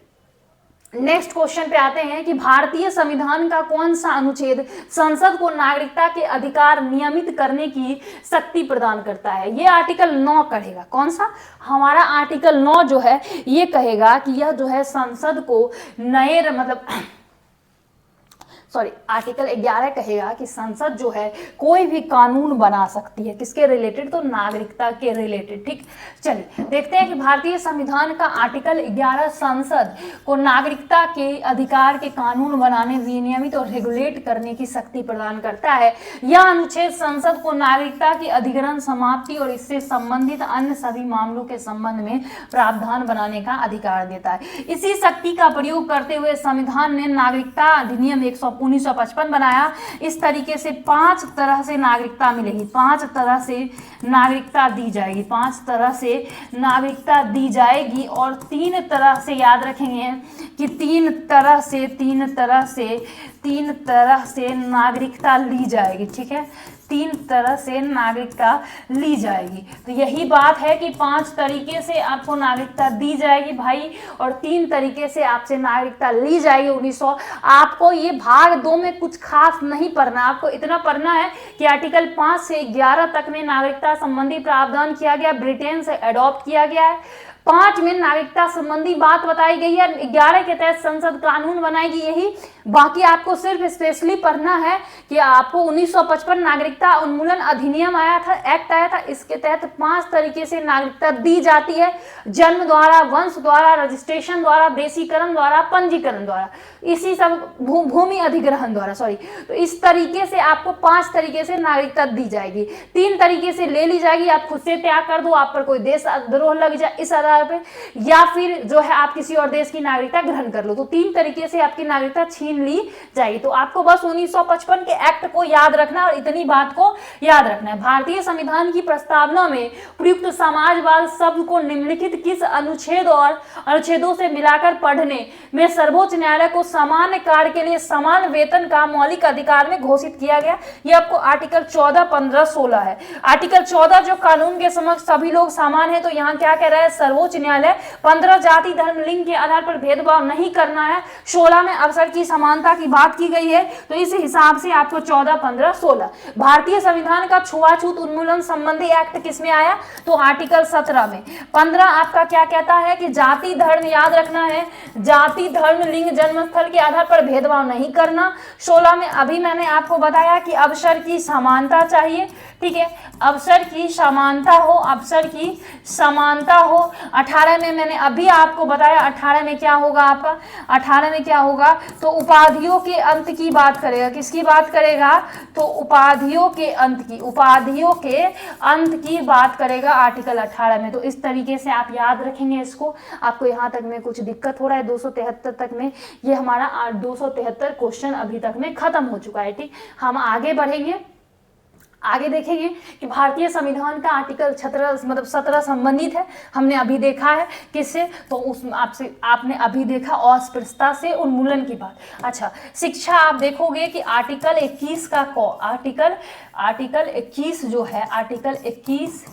नेक्स्ट क्वेश्चन पे आते हैं कि भारतीय संविधान का कौन सा अनुच्छेद संसद को नागरिकता के अधिकार नियमित करने की शक्ति प्रदान करता है? ये आर्टिकल 9 कहेगा। कौन सा? हमारा आर्टिकल 9 जो है ये कहेगा कि यह जो है संसद को नए मतलब आर्टिकल 11 कहेगा कि संसद जो है कोई भी कानून बना सकती है, किसके रिलेटेड? तो नागरिकता के रिलेटेड। ठीक, चलिए देखते हैं कि भारतीय संविधान का आर्टिकल 11 संसद को नागरिकता के अधिकार के कानून बनाने, विनियमित और रेगुलेट करने की शक्ति प्रदान करता है। यह अनुच्छेद संसद को नागरिकता की अधिग्रहण, समाप्ति और इससे संबंधित अन्य सभी मामलों के संबंध में प्रावधान बनाने का अधिकार देता है। इसी शक्ति का प्रयोग करते हुए संविधान ने नागरिकता अधिनियम 1955 बनाया। इस तरीके से 5 तरह से नागरिकता मिलेगी, 5 तरह से नागरिकता दी जाएगी, 5 तरह से नागरिकता दी जाएगी और 3 तरह से याद रखेंगे कि 3 तरह से नागरिकता ली जाएगी। ठीक है, 3 तरह से नागरिकता ली जाएगी। तो यही बात है कि 5 तरीके से आपको नागरिकता दी जाएगी भाई और 3 तरीके से आपसे नागरिकता ली जाएगी। 1900 आपको ये भाग 2 में कुछ खास नहीं पढ़ना, आपको इतना पढ़ना है कि आर्टिकल 5 से 11 तक में नागरिकता संबंधी प्रावधान किया गया, ब्रिटेन से अडॉप्ट किया गया है। 5 में नागरिकता संबंधी बात बताई गई है, 11 के तहत संसद कानून बनाएगी, यही। बाकी आपको सिर्फ स्पेशली पढ़ना है कि आपको 1955 नागरिकता उन्मूलन अधिनियम आया था, एक्ट आया था, इसके तहत 5 तरीके से नागरिकता दी जाती है, जन्म द्वारा, वंश द्वारा, रजिस्ट्रेशन द्वारा, देशीकरण द्वारा, पंजीकरण द्वारा, इसी सब भूमि अधिग्रहण द्वारा, तो इस तरीके से आपको 5 तरीके से नागरिकता दी जाएगी। 3 तरीके से ले ली जाएगी, आप खुद से त्याग कर दो, आप पर कोई देशद्रोह लग जाए इस आधार पे, या फिर जो है आप किसी और देश की नागरिकता ग्रहण कर लो, तो 3 तरीके से आपकी नागरिकता छीन ली जाएगी। तो आपको बस 1955 के एक्ट को याद रखना और इतनी बात को याद रखना है। भारतीय संविधान की प्रस्तावना में प्रयुक्त समाजवाद शब्द को निम्नलिखित किस अनुच्छेद और अनुच्छेदों से मिलाकर पढ़ने में सर्वोच्च न्यायालय को समान कार्य के लिए समान वेतन का मौलिक अधिकार में घोषित किया गया? ये आपको आर्टिकल 14, 15, 16 है। आर्टिकल 14 जो कानून के समक्ष सभी लोग समान है, तो यहाँ क्या कह रहा है सर्वोच्च न्यायालय? 15 जाति, धर्म, लिंग के आधार पर भेदभाव नहीं करना है। 16 में अवसर की समानता की बात की गई है, तो इस हिसाब से आपको 14, 15, 16। भारतीय संविधान का छुआछूत उन्मूलन संबंधी एक्ट किसमें आया? तो आर्टिकल 17 में। 15 आपका क्या कहता है कि जाति धर्म याद रखना है, जाति धर्म लिंग जन्मस्थल के आधार पर भेदभाव नहीं करना। 16 में अभी मैंने आपको बताया कि अवसर की समानता चाहिए, ठीक है, अवसर की समानता हो, अवसर की समानता हो। 18 में मैंने अभी आपको बताया 18 में क्या होगा आपका, 18 में क्या होगा तो उपाधियों के अंत की बात करेगा। किसकी बात करेगा? तो उपाधियों के अंत की, उपाधियों के अंत की बात करेगा आर्टिकल 18 में। तो इस तरीके से आप याद रखेंगे इसको। आपको यहाँ तक में कुछ दिक्कत हो रहा है 273 तक में, ये हमारा 273 क्वेश्चन अभी तक में खत्म हो चुका है। ठीक, हम आगे बढ़ेंगे। आगे देखेंगे कि भारतीय संविधान का आर्टिकल 17 संबंधित है, हमने अभी देखा है किससे, तो उसमें आपने अभी देखा अस्पृश्यता से उन्मूलन की बात। अच्छा, शिक्षा आप देखोगे कि आर्टिकल 21 का आर्टिकल 21 जो है, आर्टिकल 21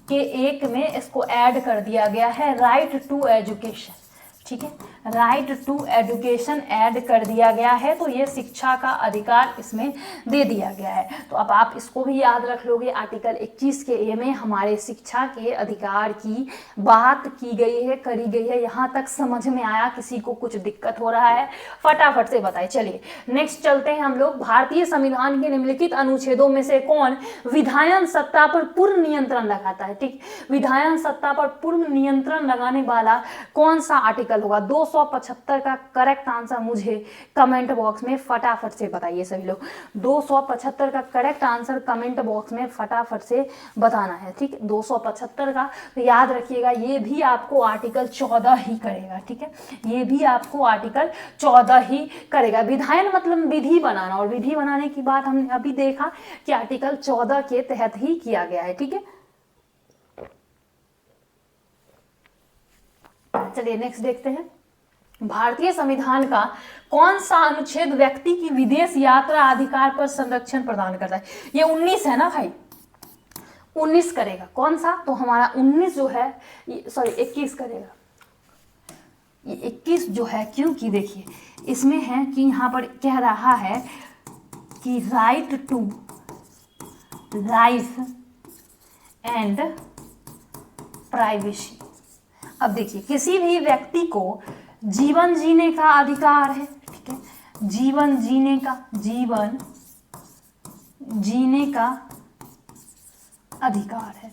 के 1 में इसको ऐड कर दिया गया है, राइट टू एजुकेशन। ठीक है, राइट टू एजुकेशन ऐड कर दिया गया है, तो ये शिक्षा का अधिकार इसमें दे दिया गया है। तो अब आप इसको भी याद रख लोगे, आर्टिकल 21 के ए में हमारे शिक्षा के अधिकार की बात की गई है, करी गई है। यहाँ तक समझ में आया? किसी को कुछ दिक्कत हो रहा है? फटाफट से बताइए। चलिए नेक्स्ट चलते हैं हम लोग। भारतीय संविधान के निम्नलिखित अनुच्छेदों में से कौन विधायन सत्ता पर पूर्ण नियंत्रण लगाता है? ठीक, विधायन सत्ता पर पूर्ण नियंत्रण लगाने वाला कौन सा आर्टिकल होगा? 275 का करेक्ट आंसर मुझे कमेंट बॉक्स में फटाफट से बताइए सभी लोग। 275 का करेक्ट आंसर कमेंट बॉक्स में फटाफट से बताना है। ठीक, 275 का तो याद रखिएगा, ये भी आपको आर्टिकल 14 ही करेगा। ठीक है, ये भी आपको आर्टिकल 14 ही करेगा। विधायन मतलब विधि बनाना, और विधि बनाने की बात हमने अभी देखा कि आर्टिकल 14 के तहत ही किया गया है। ठीक है, चलिए नेक्स्ट देखते हैं। भारतीय संविधान का कौन सा अनुच्छेद व्यक्ति की विदेश यात्रा अधिकार पर संरक्षण प्रदान करता है? ये 19 है ना भाई, 19 करेगा। कौन सा? तो हमारा 19 जो है, सॉरी 21 करेगा। ये 21 जो है, क्योंकि देखिए इसमें है कि यहाँ पर कह रहा है कि right to life and privacy. अब देखिए, किसी भी व्यक्ति को जीवन जीने का अधिकार है। ठीक है, जीवन जीने का अधिकार है।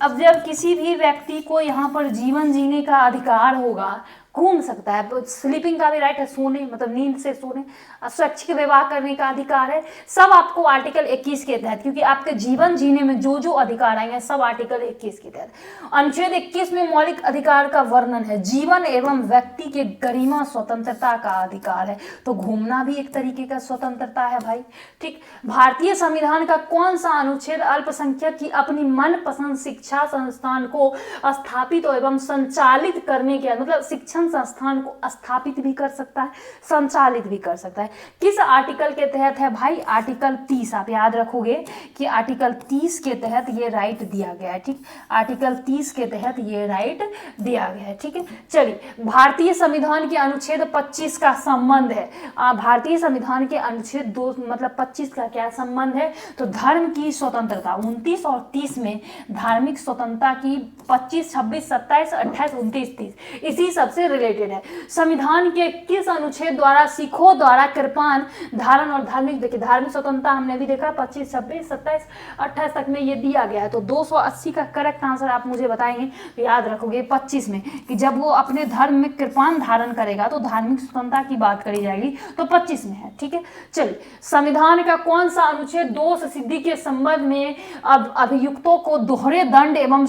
अब जब किसी भी व्यक्ति को यहाँ पर जीवन जीने का अधिकार होगा, घूम सकता है, स्लीपिंग का भी राइट है, सोने मतलब नींद से सोने, स्वैच्छिक विवाह करने का अधिकार है, सब आपको आर्टिकल 21 के तहत, क्योंकि आपके जीवन जीने में जो जो अधिकार आएंगे सब आर्टिकल 21 के तहत। अनुच्छेद 21 में मौलिक अधिकार का वर्णन है, जीवन एवं व्यक्ति के गरिमा स्वतंत्रता का अधिकार है। तो घूमना भी एक तरीके का स्वतंत्रता है भाई। ठीक, भारतीय संविधान का कौन सा अनुच्छेद अल्पसंख्यक की अपनी मनपसंद शिक्षा संस्थान को स्थापित एवं संचालित करने के, मतलब शिक्षण संस्थान को स्थापित भी कर सकता है, संचालित भी कर सकता है, किस आर्टिकल के तहत है भाई? आर्टिकल 30। आप याद रखोगे कि आर्टिकल 30 के तहत ये राइट दिया गया है। ठीक, आर्टिकल 30 के तहत ये राइट दिया गया है। ठीक है, चलिए भारतीय संविधान के अनुच्छेद 25 का संबंध है। भारतीय संविधान के अनुच्छेद 2 मतलब 25 का क्या संबंध है? तो धर्म की स्वतंत्रता। 29 और 30 में धार्मिक स्वतंत्रता की 25, 26, 27, 28, 29, 30 इसी सबसे रिलेटेड है। संविधान के किस अनुच्छेद द्वारा सिखों द्वारा कृपान धारण और धार्मिक, देखिए धार्मिक स्वतंत्रता हमने भी देखा 25, 26, 27, 28 तक में ये दिया गया है। तो 280 का करेक्ट आंसर आप मुझे बताएंगे, तो याद रखोगे 25 में कि जब वो अपने धर्म में कृपान धारण करेगा तो धार्मिक स्वतंत्रता की बात करी जाएगी, तो 25 में है। ठीक है, चलिए संविधान का कौन सा अनुच्छेद दोष सिद्धि के संबंध में अब अभियुक्तों को दोहरे दंड एवं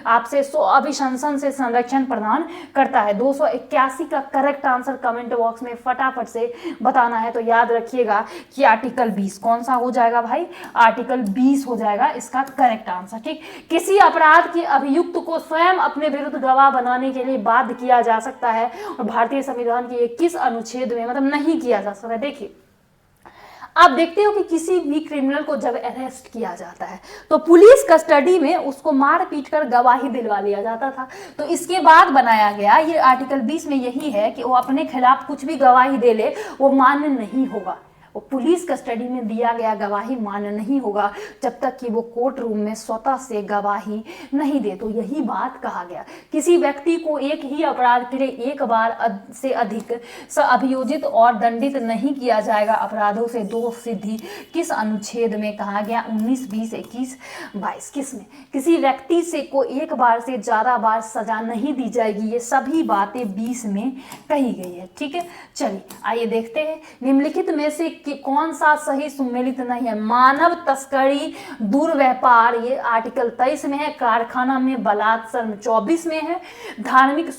आपसे अभिशंसन से संरक्षण प्रदान करता है? 281 का करेक्ट आंसर कमेंट बॉक्स में फटाफट से बताना है। तो याद रखिएगा कि आर्टिकल 20 कौन सा हो जाएगा भाई? आर्टिकल 20 हो जाएगा इसका करेक्ट आंसर। ठीक, किसी अपराध के अभियुक्त को स्वयं अपने विरुद्ध गवाह बनाने के लिए बाध्य किया जा सकता है, और भारतीय संविधान के किस अनुच्छेद में मतलब नहीं किया जा सकता? देखिए आप देखते हो कि किसी भी क्रिमिनल को जब अरेस्ट किया जाता है तो पुलिस कस्टडी में उसको मार पीट कर गवाही दिलवा लिया जाता था। तो इसके बाद बनाया गया ये आर्टिकल 20 में यही है कि वो अपने खिलाफ कुछ भी गवाही दे ले वो मान्य नहीं होगा, वो पुलिस कस्टडी में दिया गया गवाही मान्य नहीं होगा जब तक कि वो कोर्ट रूम में स्वतः से गवाही नहीं दे। तो यही बात कहा गया, किसी व्यक्ति को एक ही अपराध के लिए एक बार से अधिक अभियोजित और दंडित नहीं किया जाएगा। अपराधों से दोष सिद्धि किस अनुच्छेद में कहा गया? 19, 20, 21, 22। किस में? किसी व्यक्ति से को एक बार से ज्यादा बार सजा नहीं दी जाएगी। ये सभी बातें 20 में कही गई है। ठीक है, चलिए आइए देखते हैं निम्नलिखित में से कि कौन सा सही सुमेलित नहीं है। मानव तस्करी, दुर्व्यापार ये आर्टिकल 23 में है, कारखाना में बलात्सर 24 में है, धार्मिक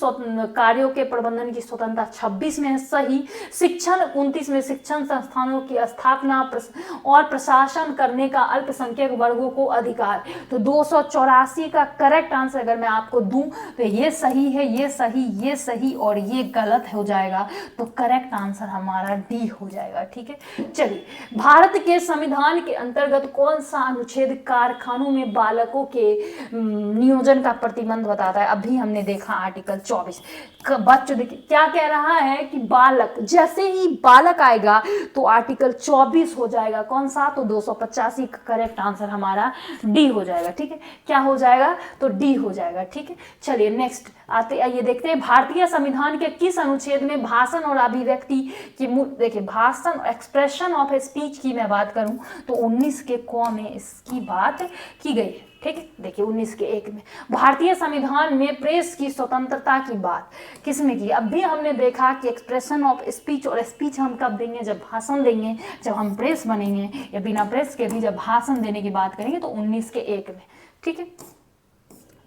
कार्यों के प्रबंधन की स्वतंत्रता 26 में है सही, शिक्षण 29 में, शिक्षण संस्थानों की स्थापना और प्रशासन करने का अल्पसंख्यक वर्गों को अधिकार। तो 284 का करेक्ट आंसर अगर मैं आपको दूं तो ये सही है, ये सही, ये सही और ये गलत हो जाएगा। तो करेक्ट आंसर हमारा डी हो जाएगा। ठीक है, चलिए भारत के संविधान के अंतर्गत कौन सा अनुच्छेद कारखानों में बालकों के नियोजन का प्रतिबंध बताता है। अभी हमने देखा आर्टिकल 24। बच्चों देखिए क्या कह रहा है कि बालक, जैसे ही बालक आएगा तो आर्टिकल 24 हो जाएगा। कौन सा? तो 285 का करेक्ट आंसर हमारा डी हो जाएगा। ठीक है, क्या हो जाएगा? तो डी हो जाएगा। ठीक है, चलिए नेक्स्ट आइए देखते हैं भारतीय संविधान के किस अनुच्छेद में भाषण और अभिव्यक्ति की देखिए भाषण, एक्सप्रेशन ऑफ स्पीच की मैं बात करूं तो 19 के क में इसकी बात की गई है। ठीक है, देखिए 19 के 1 में भारतीय संविधान में प्रेस की स्वतंत्रता की बात किसमें की। अब भी हमने देखा कि एक्सप्रेशन ऑफ स्पीच, और स्पीच हम कब देंगे? जब भाषण देंगे, जब हम प्रेस बनेंगे, या बिना प्रेस के भी जब भाषण देने की बात करेंगे तो 19 के 1 में। ठीक है,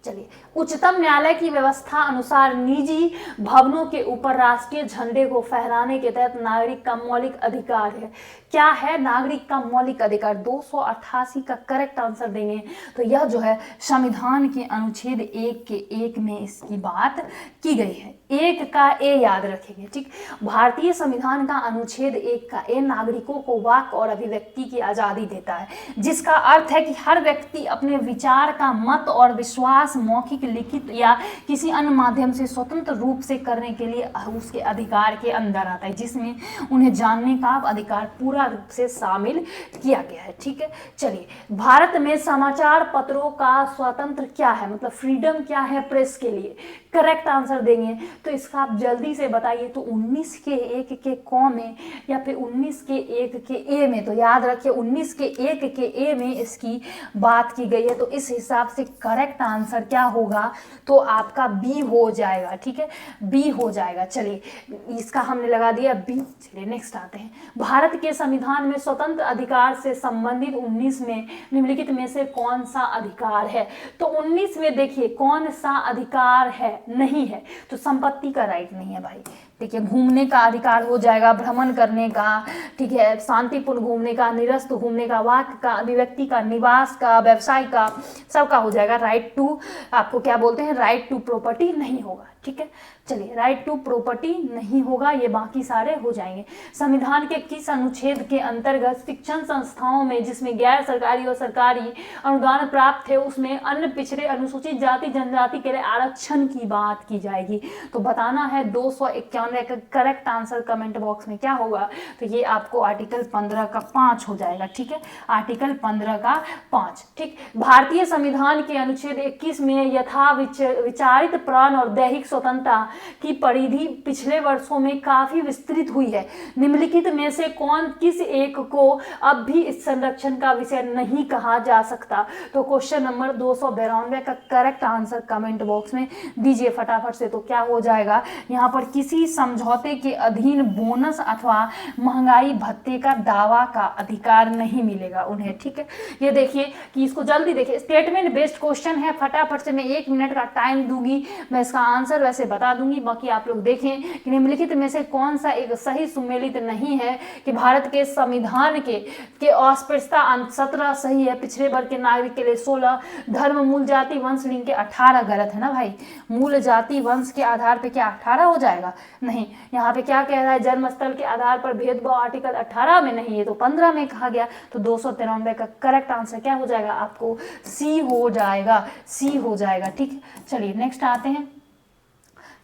चलिए उच्चतम न्यायालय की व्यवस्था अनुसार निजी भवनों के ऊपर राष्ट्रीय झंडे को फहराने के तहत नागरिक का मौलिक अधिकार है। क्या है? नागरिक का मौलिक अधिकार। 288 का करेक्ट आंसर देंगे तो यह जो है संविधान के अनुच्छेद 1 के 1 में इसकी बात की गई है। 1 का ए याद रखेंगे। ठीक, भारतीय संविधान का अनुच्छेद 1 का ए नागरिकों को वाक और अभिव्यक्ति की आजादी देता है, जिसका अर्थ है कि हर व्यक्ति अपने विचार का, मत और विश्वास मौखिक, लिखित या किसी अन्य माध्यम से स्वतंत्र रूप से करने के लिए उसके अधिकार के अंदर आता है, जिसमें उन्हें जानने का अधिकार पूरा रूप से शामिल किया गया है। ठीक है, चलिए भारत में समाचार पत्रों का स्वतंत्र क्या है, मतलब फ्रीडम क्या है प्रेस के लिए। करेक्ट आंसर देंगे तो इसका आप जल्दी से बताइए। तो 19 के 1 के क में या फिर 19 के 1 के ए में, तो याद रखिए 19 के 1 के ए में इसकी बात की गई है। तो इस हिसाब से करेक्ट आंसर क्या होगा? तो आपका बी हो जाएगा। ठीक है, बी हो जाएगा। चलिए इसका हमने लगा दिया बी। चलिए नेक्स्ट आते हैं। भारत के संविधान में स्वतंत्र अधिकार से संबंधित 19 में निम्नलिखित में से कौन सा अधिकार है? तो 19 में देखिए कौन सा अधिकार है? नहीं है, तो संपत्ति का राइट नहीं है भाई। देखिए घूमने का अधिकार हो जाएगा, भ्रमण करने का, ठीक है, शांतिपूर्ण घूमने का, निरस्त घूमने का, वाक का, अभिव्यक्ति का, निवास का, व्यवसाय का, सबका हो जाएगा। राइट टू, आपको क्या बोलते हैं, राइट टू प्रॉपर्टी नहीं होगा। ठीक है, चलिए राइट टू प्रॉपर्टी नहीं होगा, ये बाकी सारे हो जाएंगे। संविधान के किस अनुच्छेद के अंतर्गत शिक्षण संस्थाओं में जिसमें गैर सरकारी और सरकारी अनुदान प्राप्त है उसमें अन्य पिछड़े अनुसूचित जाति जनजाति के लिए आरक्षण की बात की जाएगी? तो बताना है 291 का करेक्ट आंसर कमेंट बॉक्स में क्या होगा? तो ये आपको आर्टिकल 15 का 5 हो जाएगा। ठीक है, आर्टिकल 15 का 5। ठीक, भारतीय संविधान के अनुच्छेद 21 में यथा विचारित प्राण और दैहिक स्वतंत्रता की परिधि पिछले वर्षों में काफी विस्तृत हुई है। निम्नलिखित में से कौन किस एक को अब भी इस संरक्षण का विषय नहीं कहा जा सकता? तो क्वेश्चन नंबर 292 का करेक्ट आंसर कमेंट बॉक्स में दीजिए फटाफट से। तो क्या हो जाएगा यहाँ पर? किसी समझौते के अधीन बोनस अथवा महंगाई भत्ते का दावा का अधिकार नहीं मिलेगा उन्हें। ठीक है, ये देखिए कि इसको जल्दी देखिए, स्टेटमेंट बेस्ड क्वेश्चन है, फटाफट से मैं 1 मिनट का टाइम दूंगी, मैं इसका आंसर वैसे बता दूंगी, बाकी आप लोग देखें कि निम्नलिखित में से कौन सा एक सही सुमेलित नहीं है कि भारत के संविधान के अस्पृश्यता 17 सही है, पिछड़े वर्ग के नागरिक के लिए 16, धर्म, मूल जाति, वंश, लिंग के 18 गलत है ना भाई। मूल जाति वंश के आधार पे क्या 18 हो जाएगा? नहीं, यहाँ पे क्या कह रहा है? जन्म स्थल के आधार पर भेदभाव आर्टिकल 18 में नहीं है तो 15 में कहा गया। तो 293 का करेक्ट आंसर क्या हो जाएगा? आपको सी हो जाएगा, सी हो जाएगा। ठीक है, चलिए नेक्स्ट आते हैं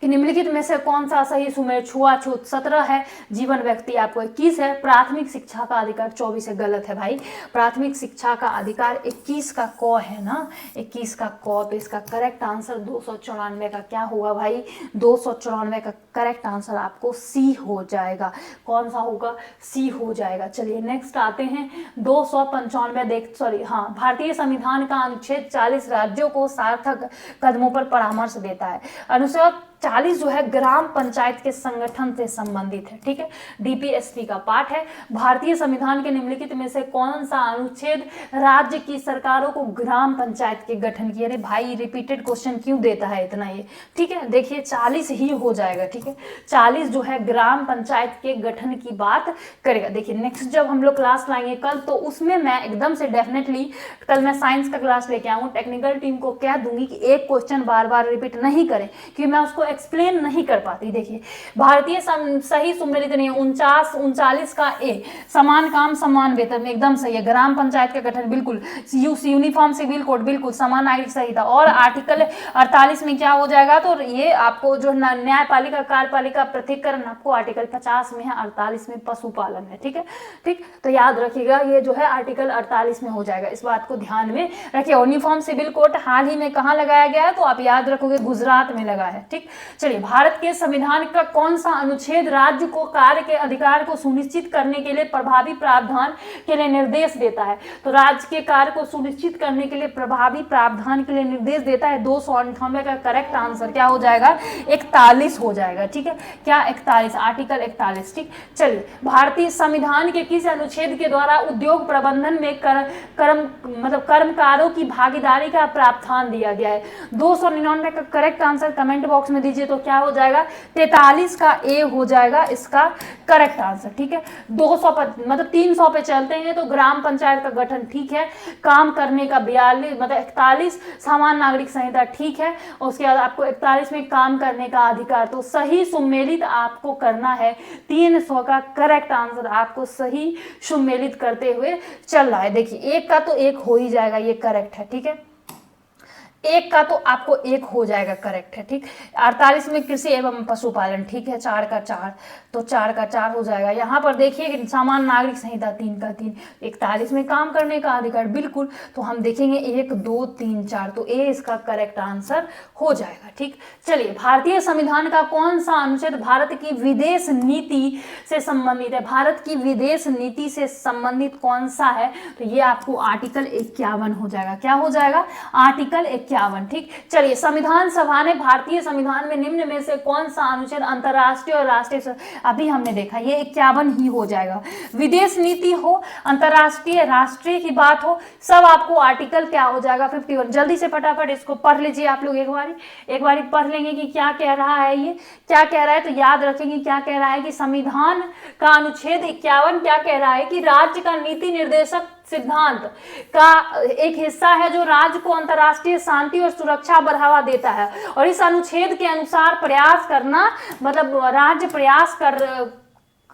कि निम्नलिखित में से कौन सा सही सुमेर? छुआछूत 17 है, जीवन व्यक्ति आपको 21 है, प्राथमिक शिक्षा का अधिकार 24 है। गलत है भाई, प्राथमिक शिक्षा का अधिकार 21 का क है ना, 21 का क। तो इसका करेक्ट आंसर 294 का क्या होगा भाई? 294 का करेक्ट आंसर आपको सी हो जाएगा। कौन सा होगा? सी हो जाएगा। चलिए नेक्स्ट आते हैं 295 भारतीय संविधान का अनुच्छेद 40 राज्यों को सार्थक कदमों पर परामर्श देता है। अनुच्छेद 40 जो है ग्राम पंचायत के संगठन से संबंधित है, ठीक है, डीपीएसपी का पार्ट है। भारतीय संविधान के निम्नलिखित में से कौन सा अनुच्छेद राज्य की सरकारों को ग्राम पंचायत के गठन की, अरे भाई रिपीटेड क्वेश्चन क्यों देता है इतना ये, ठीक है, देखिए 40 ही हो जाएगा, ठीक है, 40 जो है ग्राम पंचायत के गठन की बात करेगा। देखिए नेक्स्ट जब हम लोग क्लास लाएंगे कल, तो उसमें मैं एकदम से डेफिनेटली कल मैं साइंस का क्लास लेके आऊँ, टेक्निकल टीम को कह दूंगी कि एक क्वेश्चन बार बार रिपीट नहीं करें, क्योंकि मैं उसको एक्सप्लेन नहीं कर पाती। देखिए भारतीय सही सुमेलित नहीं है, 39 का ए, समान काम समान वेतन में एकदम सही है। ग्राम पंचायत का गठन बिल्कुल, यूनिफॉर्म सिविल कोड बिल्कुल, समान नागरिक संहिता, और आर्टिकल 48 में क्या हो जाएगा, तो ये आपको जो न्यायपालिका कार्यपालिका पृथक्करण आपको आर्टिकल 50 में है, 48 में पशुपालन है, ठीक है, ठीक, तो याद रखिएगा ये जो है आर्टिकल 48 में हो जाएगा, इस बात को ध्यान में रखिए। यूनिफॉर्म सिविल कोड हाल ही में कहाँ लगाया गया है, तो आप याद रखोगे गुजरात में लगा है, ठीक। चलिए भारत के संविधान का कौन सा अनुच्छेद राज्य को कार्य के अधिकार को सुनिश्चित करने के लिए प्रभावी प्रावधान के लिए निर्देश देता है, तो राज्य के कार्य को सुनिश्चित करने के लिए प्रभावी प्रावधान के लिए निर्देश देता है। 298 का करेक्ट आंसर क्या हो जाएगा, 41 हो जाएगा, ठीक है, क्या 41, आर्टिकल 41, ठीक। चलिए भारतीय संविधान के किस अनुच्छेद के द्वारा उद्योग प्रबंधन में कर्मकारों की भागीदारी का प्रावधान दिया गया है। 299 का करेक्ट आंसर कमेंट बॉक्स में दीजिए, तो क्या हो जाएगा, 43 का ए हो जाएगा इसका करेक्ट आंसर, ठीक है। 200 मतलब 300 पे चलते हैं तो ग्राम पंचायत का गठन ठीक है, काम करने का 42 मतलब 41, समान नागरिक संहिता ठीक है, और उसके बाद आपको 41 में काम करने का अधिकार, तो सही सुमेलित आपको करना है। 300 का करेक्ट आंसर आपको सही सुमेलित करते हुए चल रहा है। देखिए एक का तो एक हो ही जाएगा, ये करेक्ट है, ठीक है, एक का तो आपको एक हो जाएगा, करेक्ट है, ठीक। 48 में कृषि एवं पशुपालन, ठीक है, 4 का 4, तो 4 का 4 हो जाएगा। यहाँ पर देखिए समान नागरिक संहिता 3 का 3, 41 में काम करने का अधिकार बिल्कुल, तो हम देखेंगे 1 2 3 4, तो ए इसका करेक्ट आंसर हो जाएगा, ठीक। चलिए भारतीय संविधान का कौन सा अनुच्छेद भारत की विदेश नीति से संबंधित है, भारत की विदेश नीति से संबंधित कौन सा है, तो ये आपको आर्टिकल 51 हो जाएगा, क्या हो जाएगा, आर्टिकल 51, ठीक। चलिए संविधान सभा ने भारतीय संविधान में निम्न में से कौन सा अनुच्छेद अंतरराष्ट्रीय और राष्ट्रीय, अभी हमने देखा ये 51 ही हो जाएगा। विदेश नीति हो, अंतरराष्ट्रीय राष्ट्रीय की बात हो, सब आपको आर्टिकल क्या हो जाएगा, 51। जल्दी से फटाफट इसको पढ़ लीजिए आप लोग, एक बारी पढ़ लेंगे कि क्या कह रहा है, ये क्या कह रहा है, तो याद रखेंगे क्या कह रहा है कि संविधान का अनुच्छेद 51 क्या कह रहा है कि राज्य का नीति निर्देशक सिद्धांत का एक हिस्सा है जो राज्य को अंतर्राष्ट्रीय शांति और सुरक्षा बढ़ावा देता है, और इस अनुच्छेद के अनुसार प्रयास करना मतलब राज्य प्रयास कर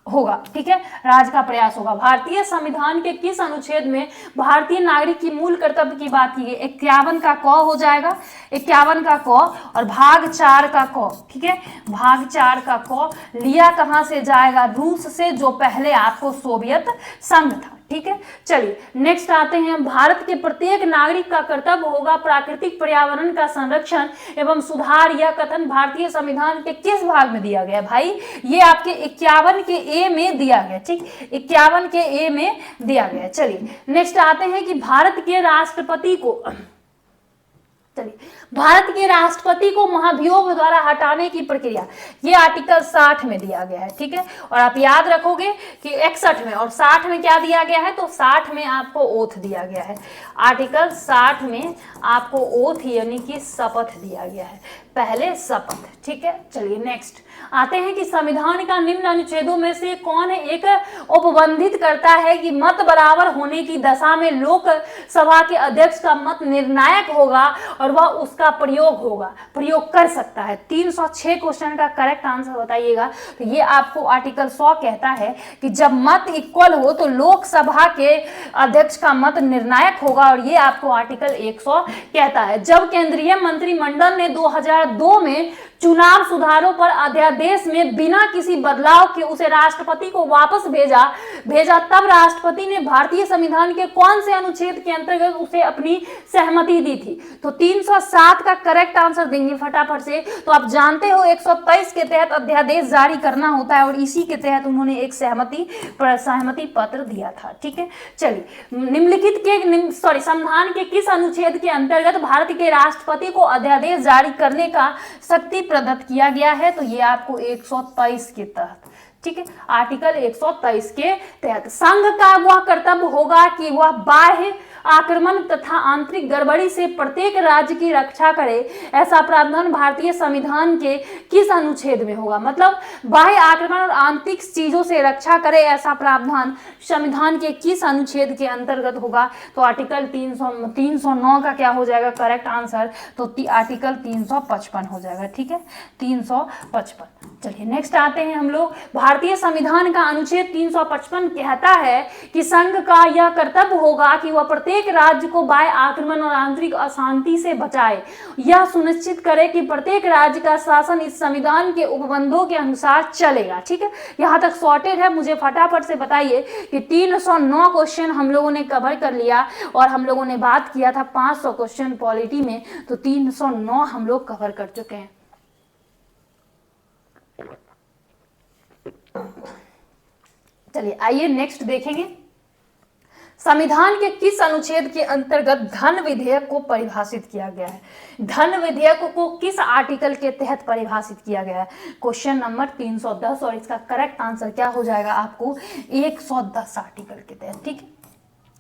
होगा, ठीक है, राज्य का प्रयास होगा। भारतीय संविधान के किस अनुच्छेद में भारतीय नागरिक की मूल कर्तव्य की बात की गई, 51 का क हो जाएगा, 51 का क, और भाग 4 का क, ठीक है, भाग 4 का क लिया कहां से जाएगा, रूस से, जो पहले आपको सोवियत संघ था, ठीक है। चलिए नेक्स्ट आते हैं, भारत के प्रत्येक नागरिक का कर्तव्य होगा प्राकृतिक पर्यावरण का संरक्षण एवं सुधार, यह कथन भारतीय संविधान के किस भाग में दिया गया भाई, ये आपके 51 के ए में दिया गया, ठीक, 51 के ए में दिया गया। चलिए नेक्स्ट आते हैं कि भारत के राष्ट्रपति को, चलिए भारत के राष्ट्रपति को महाभियोग द्वारा हटाने की प्रक्रिया, ये आर्टिकल 60 में दिया गया है, ठीक है, और आप याद रखोगे कि 61 में और 60 में क्या दिया गया है, तो 60 में आपको ओथ दिया गया है, आर्टिकल 60 में आपको ओथ यानी कि शपथ दिया गया है, पहले शपथ, ठीक है। चलिए नेक्स्ट आते हैं कि संविधान का निम्न अनुच्छेदों में से कौन एक उपबंधित करता है कि मत बराबर होने की दशा में लोकसभा के अध्यक्ष का मत निर्णायक होगा और वह उसका प्रयोग कर सकता है। 306 क्वेश्चन का करेक्ट आंसर बताइएगा, तो ये आपको आर्टिकल 100 कहता है कि जब मत इक्वल हो तो लोकसभा के अध्यक्ष का मत निर्णायक होगा, और ये आपको आर्टिकल 100 कहता है। जब केंद्रीय मंत्रिमंडल ने 2002 में चुनाव सुधारों पर अध्यादेश में बिना किसी बदलाव के उसे राष्ट्रपति को वापस भेजा तब राष्ट्रपति ने भारतीय संविधान के कौन से अनुच्छेद के अंतर्गत उसे अपनी सहमति दी थी, तो 307 का करेक्ट आंसर देंगे फटाफट से। तो आप जानते हो 123 के तहत अध्यादेश जारी करना होता है, और इसी के तहत उन्होंने एक सहमति पत्र दिया था, ठीक है। चलिए निम्नलिखित के संविधान के किस अनुच्छेद के अंतर्गत भारत के राष्ट्रपति को अध्यादेश जारी करने का शक्ति प्रदत्त किया गया है, तो ये आपको 123 के तहत, ठीक है, आर्टिकल 123 के तहत संघ का वह कर्तव्य होगा कि वह बाह्य आक्रमण तथा आंतरिक गड़बड़ी से प्रत्येक राज्य की रक्षा करे। ऐसा प्रावधान भारतीय संविधान के किस अनुच्छेद में होगा? मतलब बाह्य आक्रमण और आंतरिक चीजों से रक्षा करे, ऐसा प्रावधान संविधान के किस अनुच्छेद के अंतर्गत होगा? तो आर्टिकल 309 का क्या हो जाएगा करेक्ट आंसर? तो आर्टिकल 355 हो जाएगा, ठीक है, 355। चलिए नेक्स्ट आते हैं हम लोग। भारतीय संविधान का अनुच्छेद 355 कहता है कि संघ का यह कर्तव्य होगा कि वह प्रत्येक राज्य को बाह्य आक्रमण और आंतरिक अशांति से बचाए, यह सुनिश्चित करे कि प्रत्येक राज्य का शासन इस संविधान के उपबंधों के अनुसार चलेगा, ठीक है। यहाँ तक सॉर्टेड है, मुझे फटाफट से बताइए कि 309 क्वेश्चन हम लोगों ने कवर कर लिया और हम लोगों ने बात किया था 500 क्वेश्चन पॉलिटी में, तो 309 हम लोग कवर कर चुके हैं। चलिए आइए नेक्स्ट देखेंगे, संविधान के किस अनुच्छेद के अंतर्गत धन विधेयक को परिभाषित किया गया है? धन विधेयक को किस आर्टिकल के तहत परिभाषित किया गया है? क्वेश्चन नंबर 310 और इसका करेक्ट आंसर क्या हो जाएगा आपको? 110 आर्टिकल के तहत, ठीक है।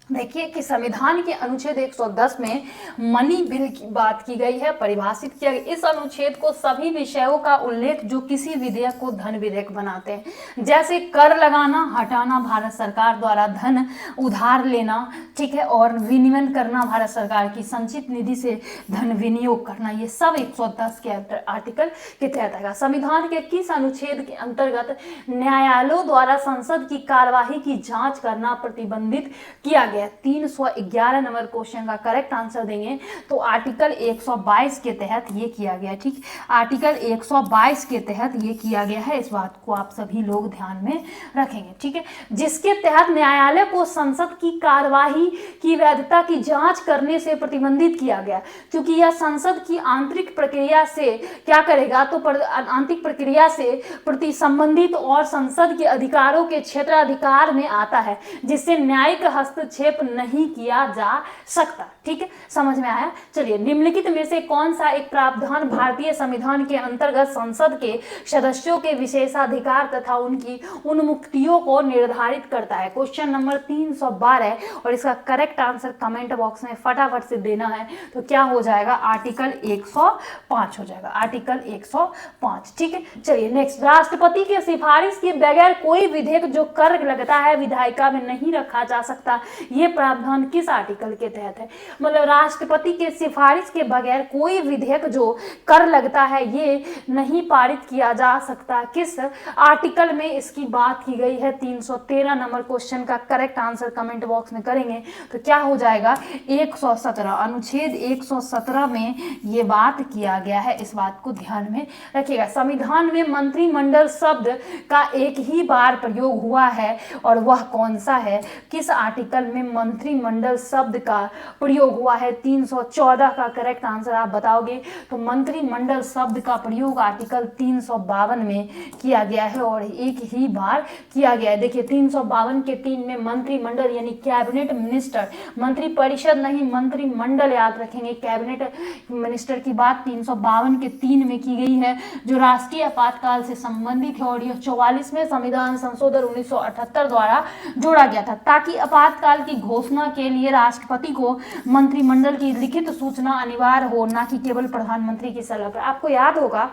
देखिए कि संविधान के अनुच्छेद 110 में मनी बिल की बात की गई है, परिभाषित किया गया। इस अनुच्छेद को सभी विषयों का उल्लेख जो किसी विधेयक को धन विधेयक बनाते हैं, जैसे कर लगाना, हटाना, भारत सरकार द्वारा धन उधार लेना, ठीक है, और विनिमय करना, भारत सरकार की संचित निधि से धन विनियोग करना, ये सब 110 के आर्टिकल के तहत आएगा। संविधान के किस अनुच्छेद के अंतर्गत न्यायालयों द्वारा संसद की कार्यवाही की जांच करना प्रतिबंधित किया गया? 311 नंबर क्वेश्चन का करेक्ट आंसर देंगे तो आर्टिकल 122 के तहत ये किया गया, ठीक, आर्टिकल 122 के तहत ये किया गया है। इस बात को आप सभी लोग ध्यान में रखेंगे, ठीक है, जिसके तहत न्यायालय को संसद की कार्यवाही की वैधता की जांच करने से प्रतिबंधित किया गया, क्योंकि यह संसद की आंतरिक प्रक्रिया से क्या करेगा? तो आंतरिक प्रक्रिया से प्रति संबंधित और संसद के अधिकारों के क्षेत्राधिकार में आता है, जिससे न्यायिक हस्तक्षेप नहीं किया जा सकता, ठीक है, समझ में आया? चलिए, निम्नलिखित में से कौन सा एक प्रावधान भारतीय संविधान के अंतर्गत संसद के सदस्यों के विशेषाधिकार तथा उनकी उन्मुक्तियों को निर्धारित करता है? क्वेश्चन नंबर 312 और इसका करेक्ट आंसर कमेंट बॉक्स में फटाफट से देना है। तो क्या हो जाएगा? आर्टिकल 105 हो जाएगा, आर्टिकल 105, ठीक है। चलिए नेक्स्ट, राष्ट्रपति की सिफारिश के बगैर कोई विधेयक जो कर लगता है विधायिका में नहीं रखा जा सकता, ये प्रावधान किस आर्टिकल के तहत है? मतलब राष्ट्रपति के सिफारिश के बगैर कोई विधेयक जो कर लगता है ये नहीं पारित किया जा सकता, किस आर्टिकल में इसकी बात की गई है? 313 नंबर क्वेश्चन का करेक्ट आंसर कमेंट बॉक्स में करेंगे तो क्या हो जाएगा? 117, अनुच्छेद 117 में ये बात किया गया है, इस बात को ध्यान में रखिएगा। संविधान में मंत्रिमंडल शब्द का एक ही बार प्रयोग हुआ है और वह कौन सा है? किस आर्टिकल में मंत्रिमंडल शब्द का प्रयोग हुआ है? 314 का करेक्ट आंसर आप बताओगे तो मंत्रिमंडल शब्द का प्रयोग आर्टिकल 352 में किया गया है और एक ही बार किया गया है। देखिए 352 के 3 में मंत्रिमंडल यानी कैबिनेट मिनिस्टर, मंत्री परिषद नहीं मंत्रिमंडल याद रखेंगे, कैबिनेट मिनिस्टर की बात 352 के 3 में की गई है जो राष्ट्रीय आपातकाल से संबंधित है और यह 44वें संविधान संशोधन 1978 द्वारा जोड़ा गया था ताकि आपातकाल की घोषणा के लिए राष्ट्रपति को मंत्रिमंडल की लिखित सूचना अनिवार्य हो, ना कि केवल प्रधानमंत्री की सलाह पर। आपको याद होगा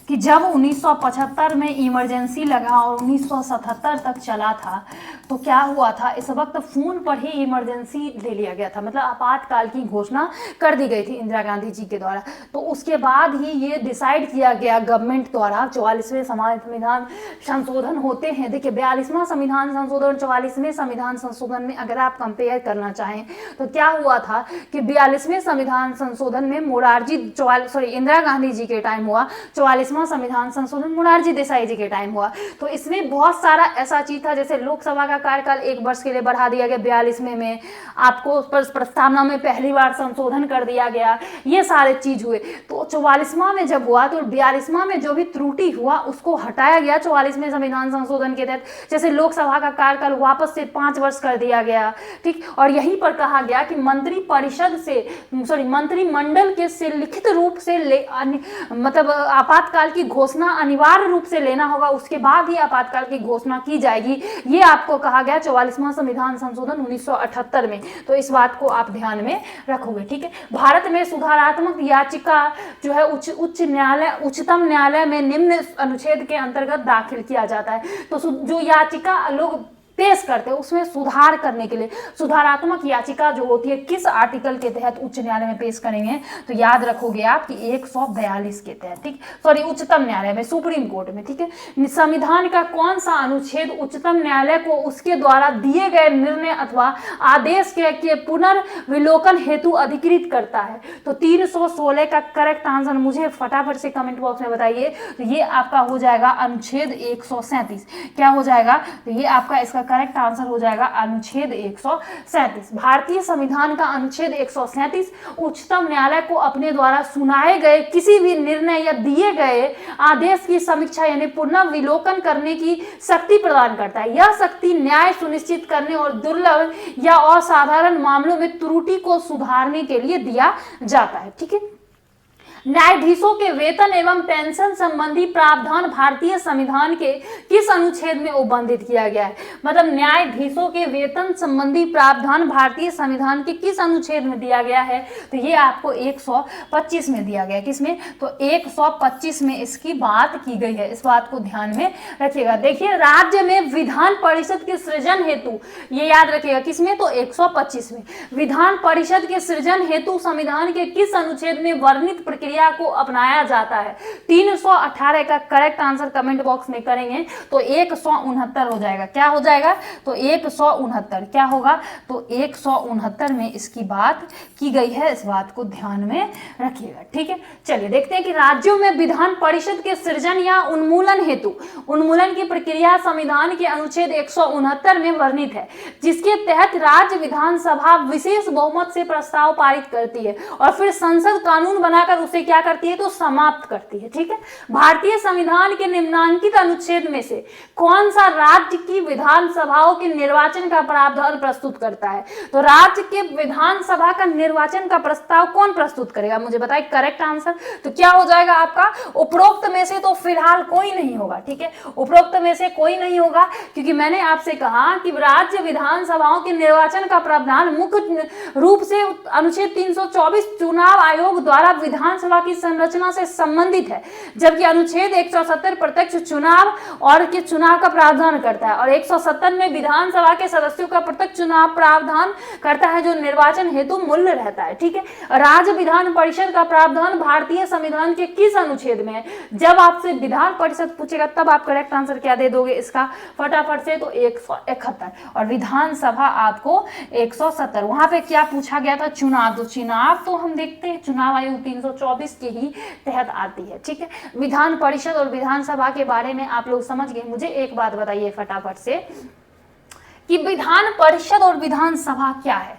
कि जब 1975 में इमरजेंसी लगा और 1977 तक चला था तो क्या हुआ था? इस वक्त फोन पर ही इमरजेंसी ले लिया गया था, मतलब आपातकाल की घोषणा कर दी गई थी इंदिरा गांधी जी के द्वारा। तो उसके बाद ही ये डिसाइड किया गया गवर्नमेंट द्वारा, 44वें संविधान संशोधन होते हैं। देखिए 42वां संविधान संशोधन 44वें संविधान संशोधन में अगर आप कंपेयर करना चाहें तो क्या हुआ था कि 42वें संविधान संशोधन में इंदिरा गांधी जी के टाइम हुआ, 44 44वां संविधान संशोधन मोरारजी देसाई जी के टाइम हुआ। तो इसमें बहुत सारा ऐसा चीज था, जैसे लोकसभा का कार्यकाल 1 वर्ष के लिए बढ़ा दिया गया, 42वें में आपको प्रस्तावना में पहली बार संशोधन कर दिया गया, ये सारे चीज हुए। तो 44वां में जब हुआ तो 42वां में जो भी त्रुटि हुआ उसको हटाया गया 44वें संविधान संशोधन के तहत। जैसे लोकसभा का कार्यकाल वापस से 5 वर्ष कर दिया गया, ठीक। और यहीं पर कहा गया कि मंत्रिमंडल के से लिखित रूप से मतलब आपातकाल की घोषणा अनिवार्य रूप से लेना होगा, उसके बाद ही आपातकाल की घोषणा की जाएगी, ये आपको कहा गया 44वां संविधान संशोधन 1978 में। तो इस बात को आप ध्यान में रखोगे, ठीक है। भारत में सुधारात्मक याचिका जो है उच्चतम न्यायालय में निम्न अनुच्छेद के अंतर्गत दाखिल किया जाता है। तो जो याचिका लोग पेश करते हैं उसमें सुधार करने के लिए सुधारात्मक याचिका जो होती है किस आर्टिकल के तहत उच्च न्यायालय में पेश करेंगे, तो याद रखोगे आप कि 142 के तहत, ठीक। सॉरी, उच्चतम न्यायालय में, सुप्रीम कोर्ट में, ठीक है। संविधान का कौन सा अनुच्छेद उच्चतम न्यायालय को उसके द्वारा दिए गए निर्णय अथवा आदेश के पुनर्विलोकन हेतु अधिकृत करता है? तो 316 का करेक्ट आंसर मुझे फटाफट से कमेंट बॉक्स में बताइए। तो ये आपका हो जाएगा अनुच्छेद 137। क्या हो जाएगा? तो ये आपका इसका करेक्ट आंसर हो जाएगा अनुच्छेद 137। भारतीय संविधान का अनुच्छेद 137 उच्चतम न्यायालय को अपने द्वारा सुनाए गए किसी भी निर्णय या दिए गए आदेश की समीक्षा यानी पुनर्विलोकन करने की शक्ति प्रदान करता है। यह शक्ति न्याय सुनिश्चित करने और दुर्लभ या असाधारण मामलों में त्रुटि को सुधारने के लिए दिया जाता है, ठीक है। न्यायाधीशों के वेतन एवं पेंशन संबंधी प्रावधान भारतीय संविधान के किस अनुच्छेद में उल्लिखित किया गया है? मतलब न्यायाधीशों के वेतन संबंधी प्रावधान भारतीय संविधान के किस अनुच्छेद में दिया गया है? तो ये आपको 125 में दिया गया है। किसमें? तो 125 में इसकी बात की गई है, इस बात को ध्यान में रखिएगा। देखिए, राज्य में विधान परिषद के सृजन हेतु, ये याद रखिएगा, किसमें? तो 125 में। विधान परिषद के सृजन हेतु संविधान के किस अनुच्छेद में वर्णित प्रक्रिया को अपनाया जाता है? 318 का करेक्ट आंसर कमेंट बॉक्स में करेंगे तो 169 हो जाएगा। क्या हो जाएगा? तो 169। क्या होगा? तो 169 में इसकी बात की गई है, इस बात को ध्यान में रखिएगा, ठीक है। चलिए देखते हैं कि राज्यों में विधान परिषद के सृजन या उन्मूलन हेतु उन्मूलन की प्रक्रिया संविधान के अनुच्छेद 169 में वर्णित है, जिसके तहत राज्य विधानसभा विशेष बहुमत से प्रस्ताव पारित करती है और फिर संसद कानून बनाकर उसे क्या करती है? तो समाप्त करती है, ठीक है। भारतीय संविधान के निम्नांकित अनुच्छेद में से कौन सा राज्य की विधानसभाओं के निर्वाचन का प्रावधान प्रस्तुत करता है? तो राज्य के विधानसभा का निर्वाचन का प्रस्ताव कौन प्रस्तुत करेगा? मुझे बताइए करेक्ट आंसर। तो क्या हो जाएगा आपका? उपरोक्त में से तो फिलहाल कोई नहीं होगा, ठीक है। उपरोक्त में से कोई नहीं होगा क्योंकि मैंने आपसे कहा कि राज्य विधानसभाओं के निर्वाचन का प्रावधान मुख्य रूप से अनुच्छेद 324 चुनाव आयोग द्वारा विधानसभा की संरचना से संबंधित है, जबकि अनुच्छेद 170 प्रत्यक्ष चुनाव और के चुनाव का प्रावधान करता है और 170 में विधानसभा के सदस्यों का प्रत्यक्ष चुनाव प्रावधान करता है जो निर्वाचन हेतु मूल्य रहता है, ठीक है। राज्य विधान परिषद का प्रावधान भारतीय संविधान के किस अनुच्छेद में है? जब आपसे विधान परिषद पूछेगा तब आप करेक्ट आंसर क्या दे दोगे इसका फटाफट से? तो 171 और विधानसभा आपको 170। वहां पे क्या पूछा गया था? चुनाव। तो चुनाव तो हम देखते हैं चुनाव आयोग 324 के ही तहत आती है, ठीक है। विधान परिषद और विधानसभा के बारे में आप लोग समझ गए। मुझे एक बात बताइए फटाफट से कि विधान परिषद और विधानसभा क्या है?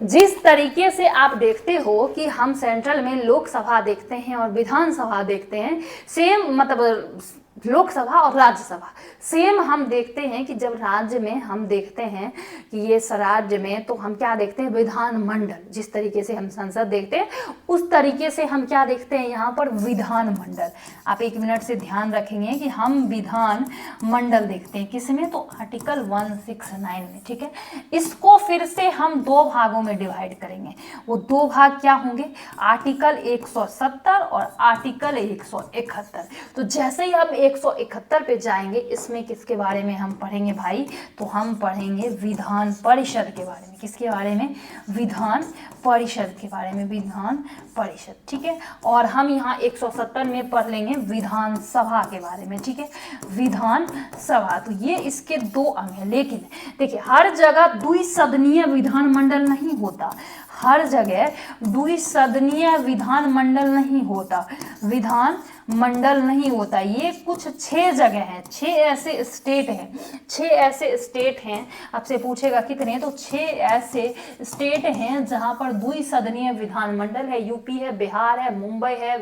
जिस तरीके से आप देखते हो कि हम सेंट्रल में लोकसभा देखते हैं और विधानसभा देखते हैं, सेम मतलब लोकसभा और राज्यसभा सेम हम देखते हैं कि जब राज्य में हम देखते हैं कि ये राज्य में तो हम क्या देखते हैं? विधानमंडल। जिस तरीके से हम संसद देखते हैं उस तरीके से हम क्या देखते हैं यहाँ पर? विधानमंडल। आप 1 मिनट से ध्यान रखेंगे कि हम विधान मंडल देखते हैं किसमें? तो आर्टिकल 169 में, ठीक है। इसको फिर से हम 2 भागों में डिवाइड करेंगे। वो 2 भाग क्या होंगे? आर्टिकल 170 और आर्टिकल 171। तो जैसे ही हम 171 पे जाएंगे, इसमें किसके बारे में हम पढ़ेंगे भाई? तो हम पढ़ेंगे विधान परिषद के बारे में। किसके बारे में? विधान परिषद के बारे में। विधान परिषद, ठीक है। और हम यहाँ 170 में पढ़ लेंगे विधानसभा के बारे में, ठीक है। विधानसभा, तो ये इसके 2 अंग हैं। लेकिन देखिए, हर जगह द्विसदनीय विधानमंडल नहीं होता, हर जगह द्विसदनीय विधानमंडल नहीं होता। विधान मंडल नहीं होता। ये कुछ 6 जगह हैं, 6 ऐसे स्टेट हैं, 6 ऐसे स्टेट हैं। आपसे पूछेगा कितने, तो 6 ऐसे स्टेट हैं जहां पर द्विसदनीय विधानमंडल है। यूपी है, बिहार है, मुंबई है,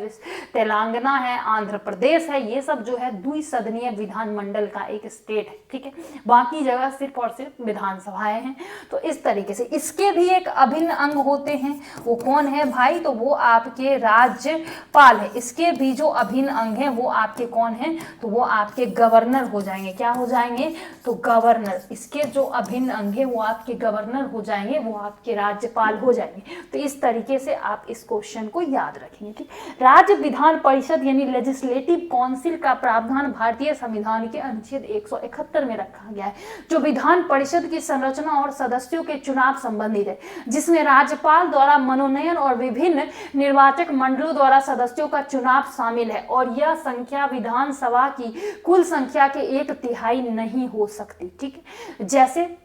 तेलंगाना है, आंध्र प्रदेश है। ये सब जो है द्विसदनीय विधानमंडल का एक स्टेट है, ठीक है। बाकी जगह सिर्फ और सिर्फ विधानसभाएं हैं। तो इस तरीके से इसके भी एक अभिन्न अंग होते हैं। वो कौन है भाई, तो वो आपके राज्यपाल है। इसके भी जो अभिन्न अंग है वो आपके कौन है, तो वो आपके गवर्नर हो जाएंगे। क्या हो जाएंगे, तो गवर्नर। इसके जो अभिन्न अंग है वो आपके गवर्नर हो जाएंगे, वो आपके राज्यपाल हो जाएंगे। तो इस तरीके से आप इस क्वेश्चन को याद रखेंगे, ठीक। राज्य विधान परिषद यानी लेजिस्लेटिव काउंसिल का प्रावधान भारतीय संविधान के अनुच्छेद 171 में रखा गया है, जो विधान परिषद की संरचना और सदस्यों के चुनाव संबंधित है, जिसमें राज्यपाल द्वारा मनोनयन और विभिन्न निर्वाचक मंडलों द्वारा सदस्यों का चुनाव शामिल है। और यह संख्या विधानसभा की कुल संख्या के 1/3 नहीं हो सकती, ठीक है। जैसे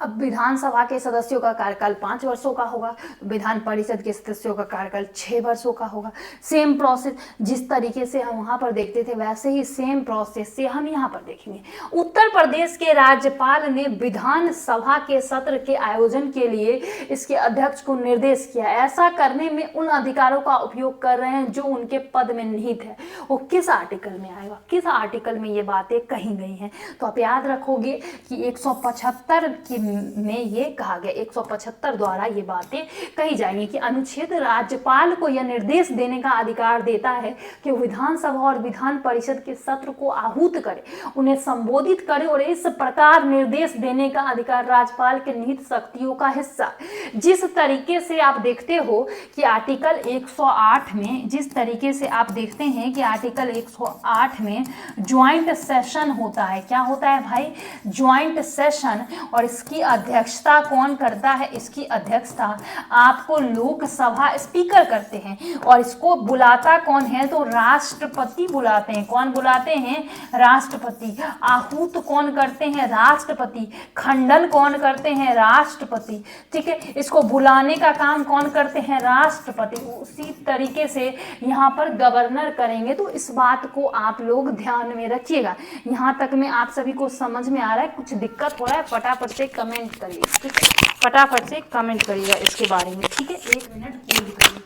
अब विधानसभा के सदस्यों का कार्यकाल 5 वर्षों का होगा, विधान परिषद के सदस्यों का कार्यकाल 6 वर्षों का होगा। सेम प्रोसेस जिस तरीके से हम वहां पर देखते थे वैसे ही सेम प्रोसेस से हम यहाँ पर देखेंगे। उत्तर प्रदेश के राज्यपाल ने विधानसभा के सत्र के आयोजन के लिए इसके अध्यक्ष को निर्देश किया। ऐसा करने में उन अधिकारों का उपयोग कर रहे हैं जो उनके पद में निहित है। वो किस आर्टिकल में आएगा, किस आर्टिकल में ये बातें कही गई हैं, तो आप याद रखोगे कि 175 में ये कहा गया, 175 द्वारा ये बातें कही जाएंगी कि अनुच्छेद राज्यपाल को यह निर्देश देने का अधिकार देता है कि विधानसभा और विधान परिषद के सत्र को आहूत करे, उन्हें संबोधित करे, और इस प्रकार निर्देश देने का अधिकार राज्यपाल के निहित शक्तियों का हिस्सा। जिस तरीके से आप देखते हो कि आर्टिकल 108 में, जिस तरीके से आप देखते हैं कि आर्टिकल 108 में ज्वाइंट सेशन होता है। क्या होता है भाई, ज्वाइंट सेशन। और इसकी अध्यक्षता कौन करता है, इसकी अध्यक्षता आपको लोकसभा स्पीकर करते हैं। और इसको बुलाता कौन है, तो राष्ट्रपति बुलाते हैं। कौन बुलाते हैं, राष्ट्रपति। आहूत कौन करते हैं, राष्ट्रपति। खंडन कौन करते हैं, राष्ट्रपति, ठीक है। इसको बुलाने का काम कौन करते हैं, राष्ट्रपति। उसी तरीके से यहाँ पर गवर्नर करेंगे। तो इस बात को आप लोग ध्यान में रखिएगा। यहाँ तक में आप सभी को समझ में आ रहा है, कुछ दिक्कत हो रहा है फटाफट से कमेंट करिए, ठीक है। फटाफट से कमेंट करिएगा इसके बारे में, ठीक है। 1 मिनट होल्ड करिए।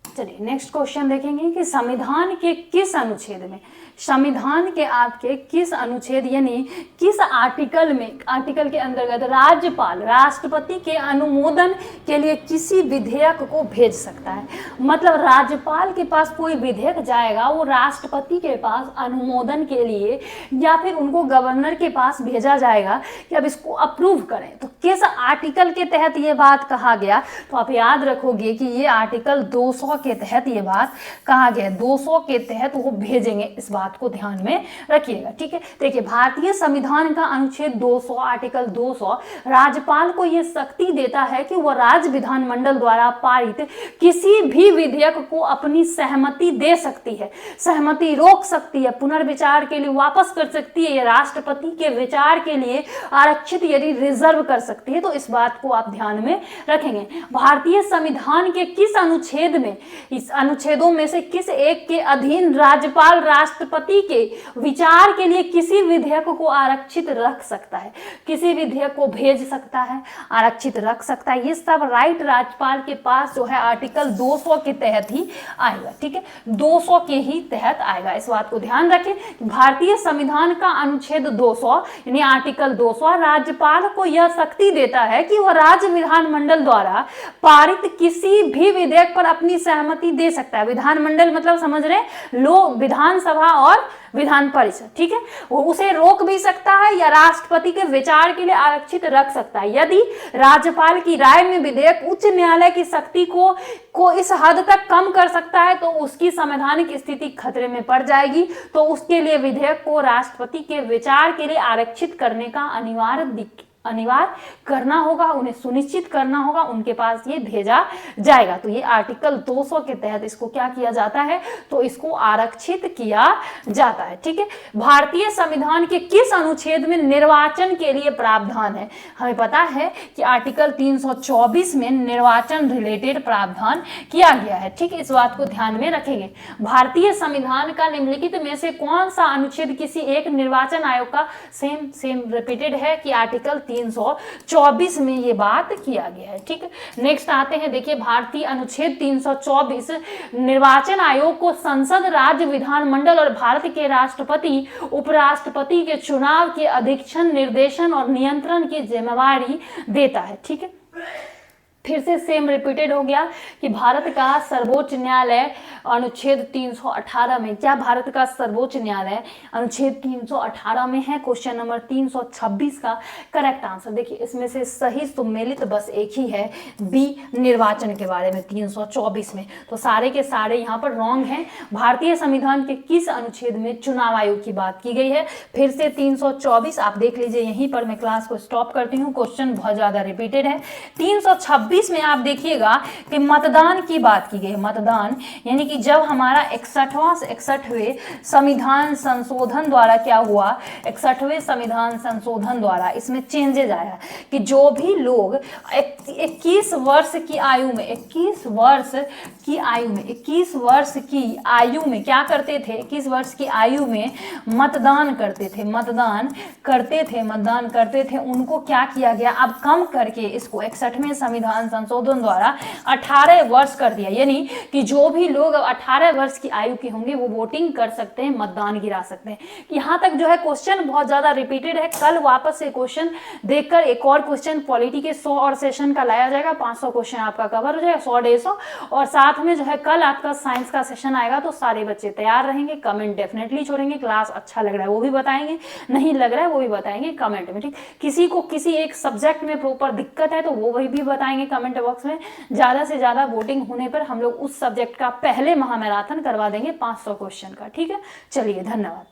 चलिए नेक्स्ट क्वेश्चन देखेंगे कि संविधान के किस अनुच्छेद में, संविधान के आपके किस अनुच्छेद यानी किस आर्टिकल में, आर्टिकल के अंतर्गत राज्यपाल राष्ट्रपति के अनुमोदन के लिए किसी विधेयक को भेज सकता है। मतलब राज्यपाल के पास कोई विधेयक जाएगा, वो राष्ट्रपति के पास अनुमोदन के लिए या फिर उनको गवर्नर के पास भेजा जाएगा कि अब इसको अप्रूव करें। तो किस आर्टिकल के तहत ये बात कहा गया, तो आप याद रखोगे कि ये आर्टिकल 200 के तहत ये बात कहा गया। 200 के तहत वो भेजेंगे, इस बात को ध्यान में रखिएगा, ठीक है। देखिए भारतीय संविधान का अनुच्छेद 200 आर्टिकल 200 राज्यपाल को यह शक्ति देता है कि वह राज्य विधानमंडल द्वारा पारित किसी भी विधेयक को अपनी सहमति दे सकती है, सहमति रोक सकती है, पुनर्विचार के लिए वापस कर सकती है, या राष्ट्रपति के विचार के लिए आरक्षित यदि रिजर्व कर सकती है। तो इस बात को आप ध्यान में रखेंगे। भारतीय संविधान के किस अनुच्छेद में, इस अनुच्छेदों में से किस एक के अधीन राज्यपाल राष्ट्रपति के विचार के लिए किसी विधेयक को आरक्षित रख सकता है, किसी विधेयक को भेज सकता है, आरक्षित रख सकता है। ये सब राइट राज्यपाल के पास जो है आर्टिकल 200 के तहत ही आएगा, ठीक है। 200 के ही तहत आएगा, इस बात को ध्यान रखें। भारतीय संविधान का अनुच्छेद 200 यानी आर्टिकल 200 राज्यपाल को यह शक्ति देता है कि वह राज्य विधानमंडल द्वारा पारित किसी भी विधेयक पर अपनी सहमति दे सकता है। विधानमंडल मतलब समझ रहे, लोग विधानसभा और विधान परिषद, ठीक है, वो उसे रोक भी सकता है या राष्ट्रपति के विचार के लिए आरक्षित रख सकता है। यदि राज्यपाल की राय में विधेयक उच्च न्यायालय की शक्ति को इस हद तक कम कर सकता है तो उसकी संवैधानिक स्थिति खतरे में पड़ जाएगी, तो उसके लिए विधेयक को राष्ट्रपति के विचार के लिए आरक्षित करने का अनिवार्य करना होगा, उन्हें सुनिश्चित करना होगा, उनके पास ये भेजा जाएगा। तो ये आर्टिकल 200 के तहत इसको क्या किया जाता है, तो इसको आरक्षित किया जाता है, ठीक है। भारतीय संविधान के किस अनुच्छेद में निर्वाचन के लिए प्रावधान है? हमें पता है कि आर्टिकल 324 में निर्वाचन रिलेटेड प्रावधान किया गया है, ठीक है, इस बात को ध्यान में रखेंगे। भारतीय संविधान का निम्नलिखित में से कौन सा अनुच्छेद किसी एक निर्वाचन आयोग का सेम रिपीटेड है कि आर्टिकल 324 में ये बात किया गया है, ठीक है। नेक्स्ट आते हैं, देखिए भारतीय अनुच्छेद 324 निर्वाचन आयोग को संसद, राज्य विधानमंडल और भारत के राष्ट्रपति उपराष्ट्रपति के चुनाव के अधीक्षण, निर्देशन और नियंत्रण की जिम्मेवारी देता है, ठीक है। फिर से सेम रिपीटेड हो गया कि भारत का सर्वोच्च न्यायालय अनुच्छेद 318 में, क्या भारत का सर्वोच्च न्यायालय अनुच्छेद 318 में है? क्वेश्चन नंबर 326 का करेक्ट आंसर। देखिए इसमें से सही सुमेलित बस एक ही है, बी, निर्वाचन के बारे में 324 में, तो सारे के सारे यहाँ पर रॉन्ग हैं। भारतीय संविधान के किस अनुच्छेद में चुनाव आयोग की बात की गई है? फिर से 324 आप देख लीजिए, यहीं पर मैं क्लास को स्टॉप करती हूँ, क्वेश्चन बहुत ज्यादा रिपीटेड है। 326 में आप देखिएगा कि मतदान की बात की गई है। मतदान यानी कि जब हमारा 61वें संविधान संशोधन द्वारा क्या हुआ, 61वें संविधान संशोधन द्वारा इसमें चेंजेज आया कि जो भी लोग 21 वर्ष की आयु में 21 वर्ष की आयु में क्या करते थे, 21 वर्ष की आयु में मतदान करते थे, उनको क्या किया गया, अब कम करके इसको 61वें संविधान संशोधन द्वारा 18 वर्ष कर दिया। यानी कि जो भी लोग 18 वर्ष की आयु के होंगे वो वोटिंग कर सकते हैं, मतदान गिरा सकते हैं। यहाँ तक जो है क्वेश्चन बहुत ज्यादा रिपीटेड है। कल वापस से क्वेश्चन देखकर एक और क्वेश्चन पॉलिटी के 100 और सेशन का लाया जाएगा, 500 क्वेश्चन आपका कवर हो जाएगा, 100-150। और साथ में जो है कल आपका साइंस का सेशन आएगा, तो सारे बच्चे तैयार रहेंगे। कमेंट डेफिनेटली छोड़ेंगे, क्लास अच्छा लग रहा है वो भी बताएंगे, नहीं लग रहा है वो भी बताएंगे कमेंट में, ठीक। किसी को किसी एक सब्जेक्ट में प्रॉपर दिक्कत है तो वो वही भी बताएंगे कमेंट बॉक्स में। ज्यादा से ज्यादा वोटिंग होने पर हम लोग उस सब्जेक्ट का पहले महामैराथन करवा देंगे 500 क्वेश्चन का, ठीक है। चलिए धन्यवाद।